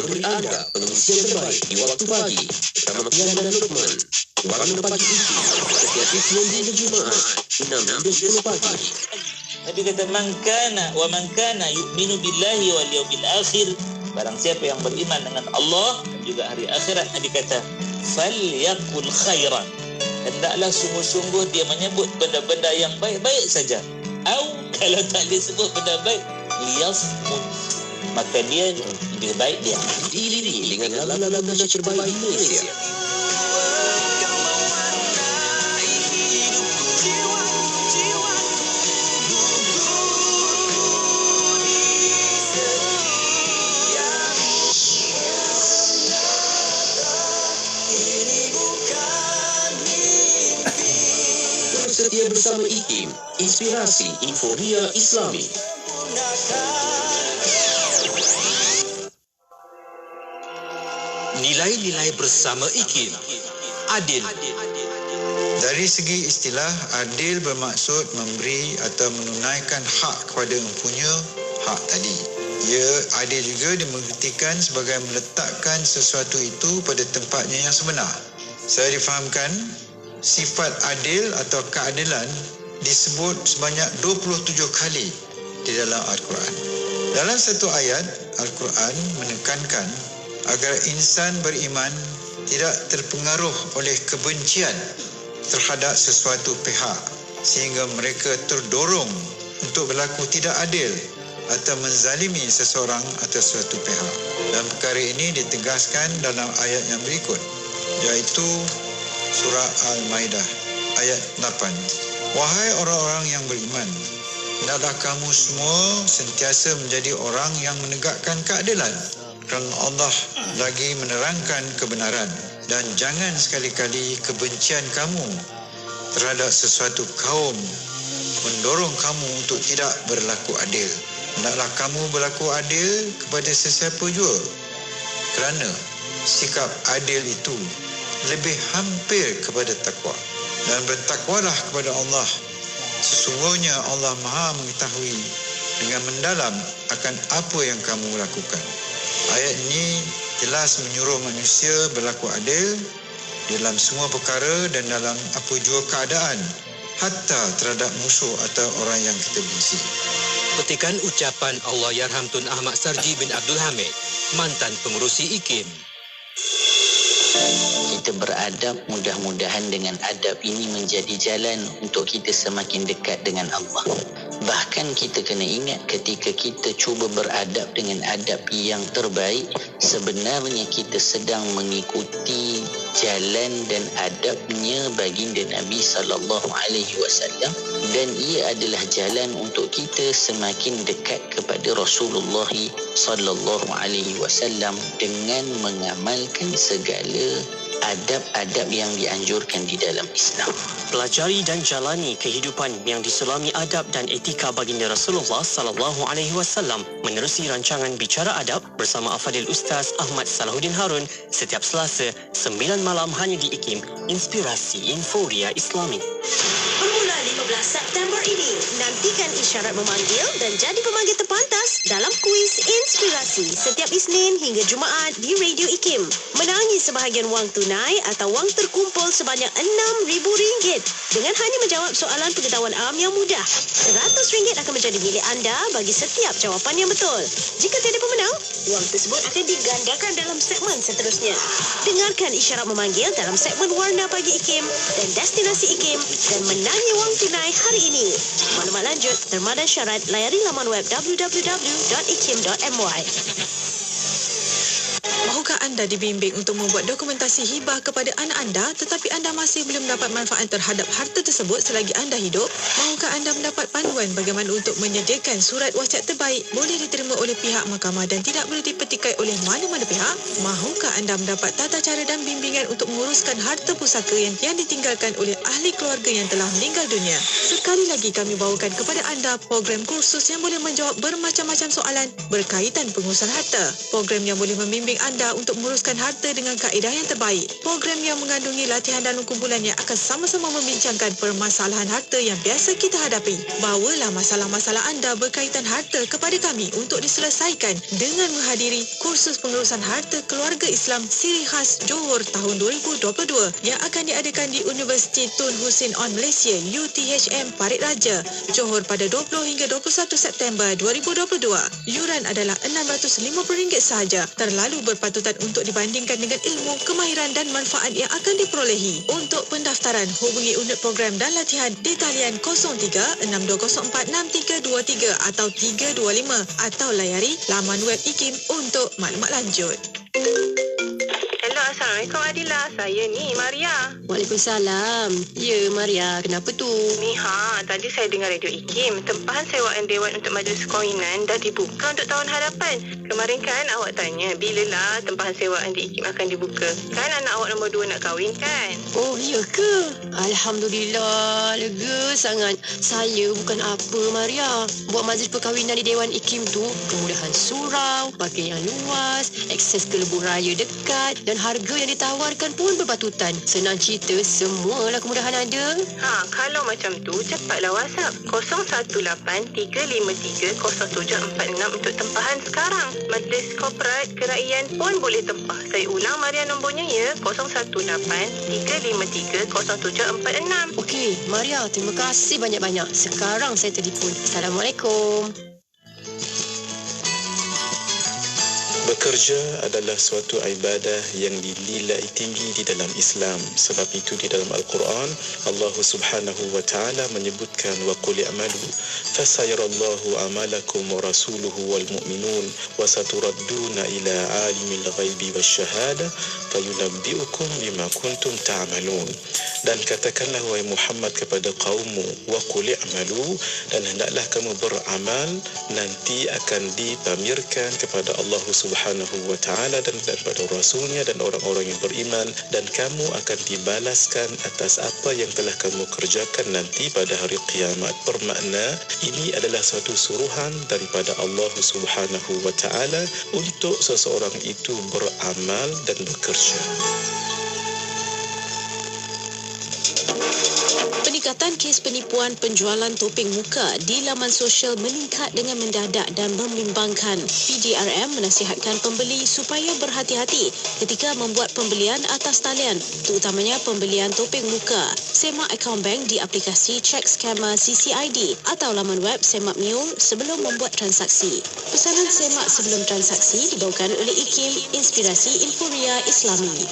memberi anda pengisian terbaik di waktu pagi bersama Pian dan Lukman. Warna Pagi IKIM setiap Isnin hingga Jumaat 6 hingga 10 pagi. Nabi kata man kana yu'minu billahi wal yawmil akhir, barang siapa yang beriman dengan Allah dan juga hari akhirat, Nabi kata falyakul khairan, hendaklah sungguh-sungguh dia menyebut benda-benda yang baik-baik saja. Atau kalau tak disebut benda baik, liyasmut, maka dia lebih baik dia. Diiringi dengan lagu-lagu nasyid terbaik di Malaysia. Setia bersama IKIM, inspirasi Inforia Islami. Nilai-nilai bersama IKIM. Adil. Dari segi istilah, adil bermaksud memberi atau menunaikan hak kepada empunya hak tadi. Ia adil juga dimengertikan sebagai meletakkan sesuatu itu pada tempatnya yang sebenar. Saya difahamkan, sifat adil atau keadilan disebut sebanyak 27 kali di dalam Al-Quran. Dalam satu ayat, Al-Quran menekankan agar insan beriman tidak terpengaruh oleh kebencian terhadap sesuatu pihak sehingga mereka terdorong untuk berlaku tidak adil atau menzalimi seseorang atau suatu pihak. Dan perkara ini ditegaskan dalam ayat yang berikut, iaitu Surah Al-Maidah ayat 8. Wahai orang-orang yang beriman, hendaklah kamu semua sentiasa menjadi orang yang menegakkan keadilan, kerana Allah lagi menerangkan kebenaran, dan jangan sekali-kali kebencian kamu terhadap sesuatu kaum mendorong kamu untuk tidak berlaku adil. Hendaklah kamu berlaku adil kepada sesiapa jua, kerana sikap adil itu lebih hampir kepada takwa. Dan bertakwalah kepada Allah. Sesungguhnya Allah Maha mengetahui dengan mendalam akan apa yang kamu lakukan. Ayat ini jelas menyuruh manusia berlaku adil dalam semua perkara dan dalam apa jua keadaan, hatta terhadap musuh atau orang yang kita benci. Petikan ucapan Allahyarham Tun Ahmad Sarji bin Abdul Hamid, mantan pengerusi IKIM. Kita beradab, mudah-mudahan dengan adab ini menjadi jalan untuk kita semakin dekat dengan Allah. Bahkan kita kena ingat ketika kita cuba beradab dengan adab yang terbaik, sebenarnya kita sedang mengikuti jalan dan adabnya baginda Nabi SAW, dan ia adalah jalan untuk kita semakin dekat kepada Rasulullah SAW dengan mengamalkan segala adab-adab yang dianjurkan di dalam Islam. Pelajari dan jalani kehidupan yang diselami adab dan etika baginda Rasulullah sallallahu alaihi wasallam menerusi rancangan Bicara Adab bersama Afadil Ustaz Ahmad Salahuddin Harun setiap Selasa 9 malam hanya di IKIM, inspirasi Inforia Islami. Bermula 15 September ini, nantikan isyarat memanggil dan jadi pemanggil terpantas dalam kuis inspirasi setiap Isnin hingga Jumaat di Radio IKIM. Menangi sebahagian wang tunai atau wang terkumpul sebanyak RM6,000 dengan hanya menjawab soalan pengetahuan awam yang mudah. RM100 akan menjadi milik anda bagi setiap jawapan yang betul. Jika tiada pemenang, wang tersebut akan digandakan dalam segmen seterusnya. Dengarkan isyarat memanggil dalam segmen Warna Pagi IKIM dan Destinasi IKIM dan menangi wang tunai hari ini. Maklumat lanjut, terma dan syarat layari laman web www.ikim.my. Mahukah anda dibimbing untuk membuat dokumentasi hibah kepada anak anda tetapi anda masih belum dapat manfaat terhadap harta tersebut selagi anda hidup? Mahukah anda mendapat panduan bagaimana untuk menyediakan surat wasiat terbaik boleh diterima oleh pihak mahkamah dan tidak boleh dipetikai oleh mana-mana pihak? Mahukah anda mendapat tata cara dan bimbingan untuk menguruskan harta pusaka yang ditinggalkan oleh ahli keluarga yang telah meninggal dunia? Sekali lagi kami bawakan kepada anda program kursus yang boleh menjawab bermacam-macam soalan berkaitan pengurusan harta. Program yang boleh membimbing anda untuk untuk menguruskan harta dengan kaedah yang terbaik. Program yang mengandungi latihan dan kumpulannya akan sama-sama membincangkan permasalahan harta yang biasa kita hadapi. Bawalah masalah-masalah anda berkaitan harta kepada kami untuk diselesaikan dengan menghadiri kursus pengurusan harta keluarga Islam Siri Khas Johor tahun 2022 yang akan diadakan di Universiti Tun Hussein On Malaysia UTHM Parit Raja, Johor pada 20 hingga 21 September 2022. Yuran adalah RM650 sahaja. Terlalu berpatutan untuk dibandingkan dengan ilmu, kemahiran dan manfaat yang akan diperolehi. Untuk pendaftaran, hubungi unit program dan latihan di talian 03-6204-6323 atau 325 atau layari laman web IKIM untuk maklumat lanjut. Hello, Assalamualaikum Adila. Saya ni Maria. Waalaikumsalam. Ya, Maria. Kenapa tu? Ni tadi saya dengar radio IKIM. Tempahan sewaan dewan untuk majlis kawinan dah dibuka untuk tahun hadapan. Kemarin kan awak tanya bilalah tempahan sewaan di IKIM akan dibuka. Kan anak awak nombor 2 nak kahwin kan? Oh, ya ke? Alhamdulillah, lega sangat. Saya bukan apa, Maria. Buat majlis perkahwinan di Dewan IKIM tu, kemudahan surau, parking yang luas, akses ke lebuh raya dekat dan harga yang ditawarkan pun berpatutan. Senang cerita, semualah kemudahan ada. Kalau macam tu, cepatlah WhatsApp 0183530746 untuk tempahan sekarang. Majlis korporat keraian pun boleh tempah. Saya ulang Maria nombornya ya, 0183530746. Okey, Maria, terima kasih banyak-banyak. Sekarang saya telefon. Assalamualaikum. Bekerja adalah suatu ibadah yang dinilai tinggi di dalam Islam. Sebab itu di dalam Al-Quran, Allah Subhanahu wa taala menyebutkan wa qul i'malu fasayarallahu amalakum wa rasuluhu wal mu'minun wa saturadduna ila alimil ghaibi wasyahada fayunabbiukum bima kuntum ta'malun. Dan katakanlah wahai Muhammad kepada kaummu, wa qul i'malu, dan hendaklah kamu beramal, nanti akan dipamerkan kepada Allah Subhanahu wa ta'ala dan daripada Rasulnya dan orang-orang yang beriman, dan kamu akan dibalaskan atas apa yang telah kamu kerjakan nanti pada hari kiamat. Bermakna ini adalah suatu suruhan daripada Allah Subhanahu wa ta'ala untuk seseorang itu beramal dan bekerja. Peningkatan kes penipuan penjualan topeng muka di laman sosial meningkat dengan mendadak dan membimbangkan. PDRM menasihatkan pembeli supaya berhati-hati ketika membuat pembelian atas talian, terutamanya pembelian topeng muka. Semak akaun bank di aplikasi Check Scammer CCID atau laman web Semak Mule sebelum membuat transaksi. Pesanan semak sebelum transaksi dibawakan oleh IKIM, Inspirasi Inforia Islami.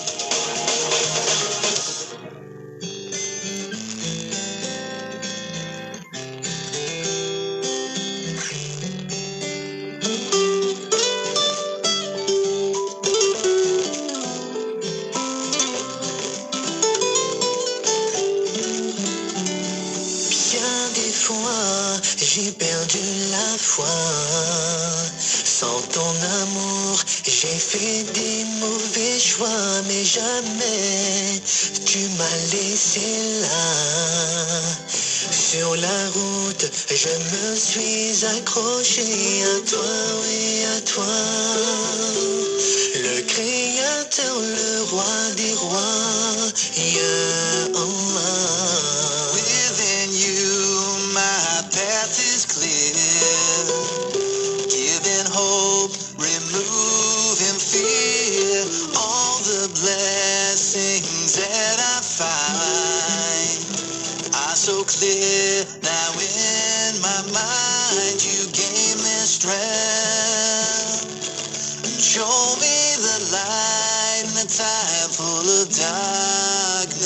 J'ai perdu la foi. Sans ton amour, j'ai fait des mauvais choix, mais jamais tu m'as laissé là. Sur la route, je me suis accroché à toi, oui à toi. Le Créateur, le roi des rois, Ya Allah. Within you, my path is clear. Giving hope, removing fear. All the blessings that I find are so clear. Now in my mind, you gave me strength. Show me the light in a time full of darkness.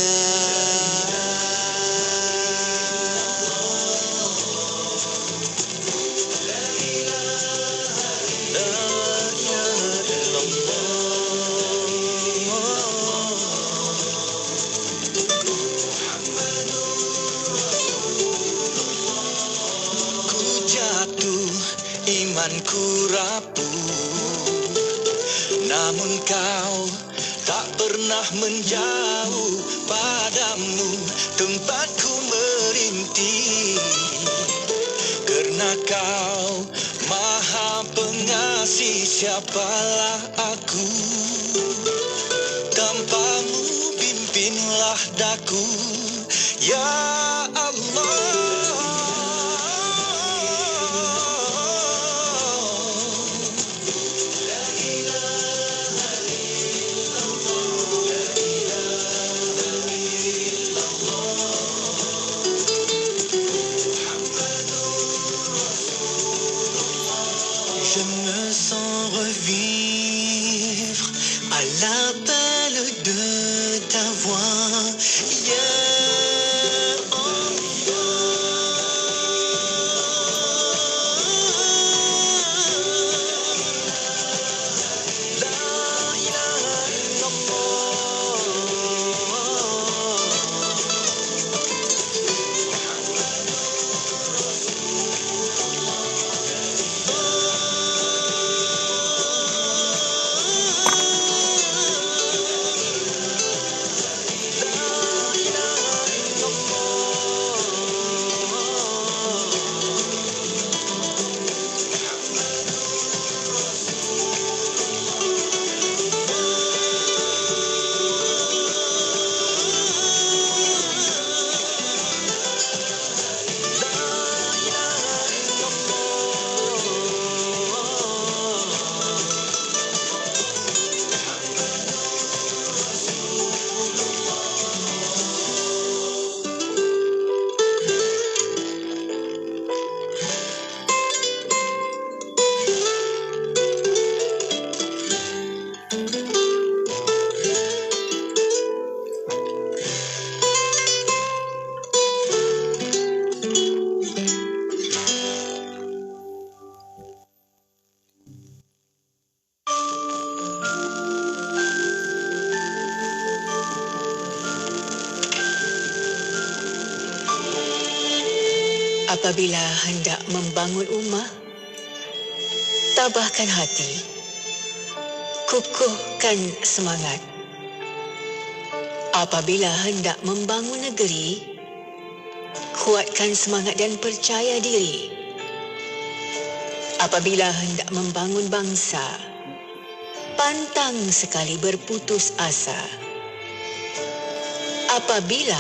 Imanku rapuh, namun kau tak pernah menjauh. Padamu tempatku merintih, kerana kau Maha Pengasih. Siapalah aku? cintaku, ya Allah. Je me sens revivre à l'appel de ta voix. Yeah, Apabila hendak membangun rumah, tabahkan hati, kukuhkan semangat. Apabila hendak membangun negeri, kuatkan semangat dan percaya diri. Apabila hendak membangun bangsa, pantang sekali berputus asa. Apabila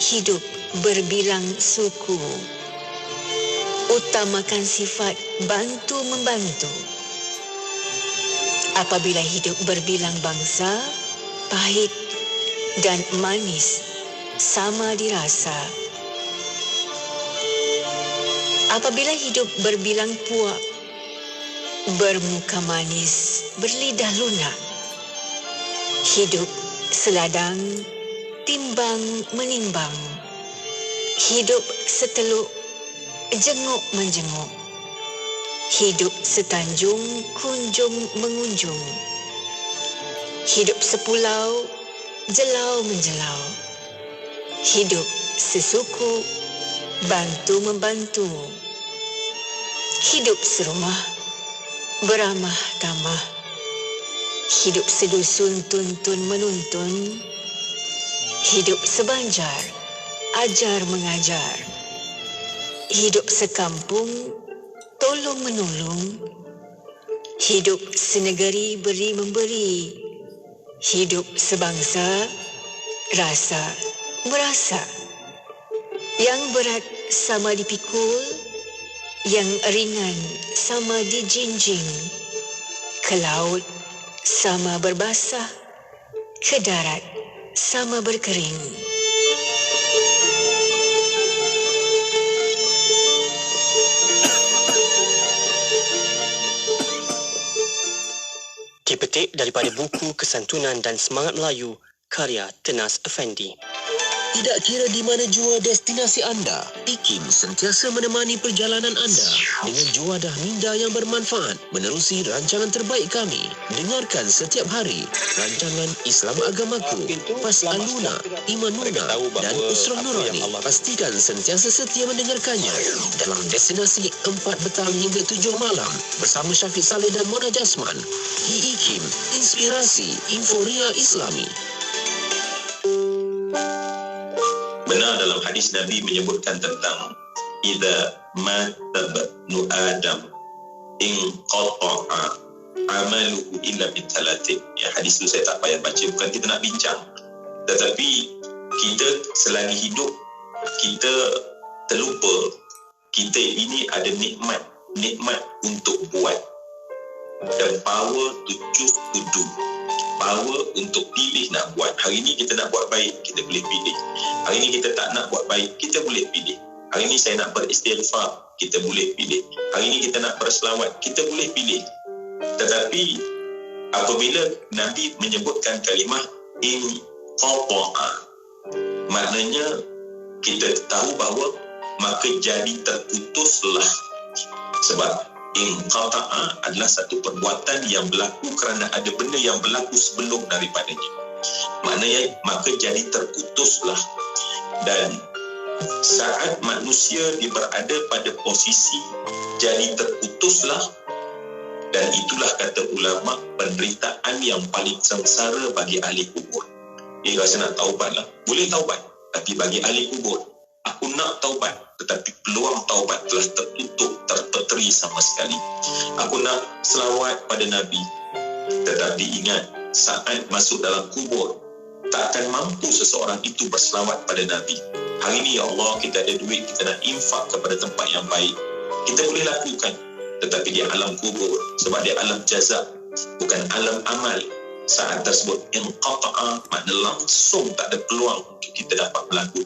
hidup berbilang suku, utamakan sifat bantu-membantu. Apabila hidup berbilang bangsa, pahit dan manis sama dirasa. Apabila hidup berbilang puak, bermuka manis, berlidah lunak. Hidup seladang, timbang menimbang. Hidup seteluk, jenguk menjenguk. Hidup setanjung, kunjung mengunjung. Hidup sepulau, jelau menjelau. Hidup sesuku, bantu membantu. Hidup serumah, beramah tamah. Hidup sedusun, tuntun menuntun. Hidup sebanjar, ajar mengajar. Hidup sekampung, tolong menolong. Hidup senegeri, beri memberi. Hidup sebangsa, rasa merasa. Yang berat sama dipikul, yang ringan sama dijinjing. Ke laut sama berbasah, ke darat sama berkering. Dipetik daripada buku Kesantunan dan Semangat Melayu karya Tenas Effendi. Tidak kira di mana jua destinasi anda, IKIM sentiasa menemani perjalanan anda dengan juadah minda yang bermanfaat menerusi rancangan terbaik kami. Dengarkan setiap hari rancangan Islam Agamaku, Fasaluna, Imanuna dan Usrah Nurani. Pastikan sentiasa setia mendengarkannya dalam destinasi 4 petang hingga 7 malam bersama Syafiq Saleh dan Mona Jasman. IKIM, inspirasi Inforia Islami. Benar dalam hadis Nabi menyebutkan tentang idza mata ibnu Adam in qata'a amaluhu illa bitalatin. Ya, hadis itu saya tak payah baca, bukan kita nak bincang. Tetapi kita selagi hidup, kita terlupa kita ini ada nikmat untuk buat, dan power to choose to do, power untuk pilih nak buat. Hari ni kita nak buat baik, kita boleh pilih. Hari ni kita tak nak buat baik, kita boleh pilih. Hari ni saya nak beristighfar, kita boleh pilih. Hari ni kita nak berselawat, kita boleh pilih. Tetapi apabila Nabi menyebutkan kalimah in qata'a, maknanya kita tahu bahawa maka jadi terputuslah. Sebab in qata'a adalah satu perbuatan yang berlaku kerana ada benda yang berlaku sebelum daripadanya. Maknanya maka jadi terputuslah. Dan saat manusia berada pada posisi jadi terputuslah, dan itulah kata ulama penderitaan yang paling sengsara bagi ahli kubur. Dia rasa nak taubat lah, boleh taubat, tapi bagi ahli kubur, aku nak taubat, tetapi peluang taubat telah tertutup, terpeteri sama sekali. Aku nak selawat pada Nabi, tetapi ingat, saat masuk dalam kubur, tak akan mampu seseorang itu berselawat pada Nabi. Hari ni ya Allah, kita ada duit, kita nak infak kepada tempat yang baik, kita boleh lakukan, tetapi dia alam kubur, sebab dia alam jazak, bukan alam amal. Saat tersebut inqata'a, makna langsung tak ada peluang untuk kita dapat melakukan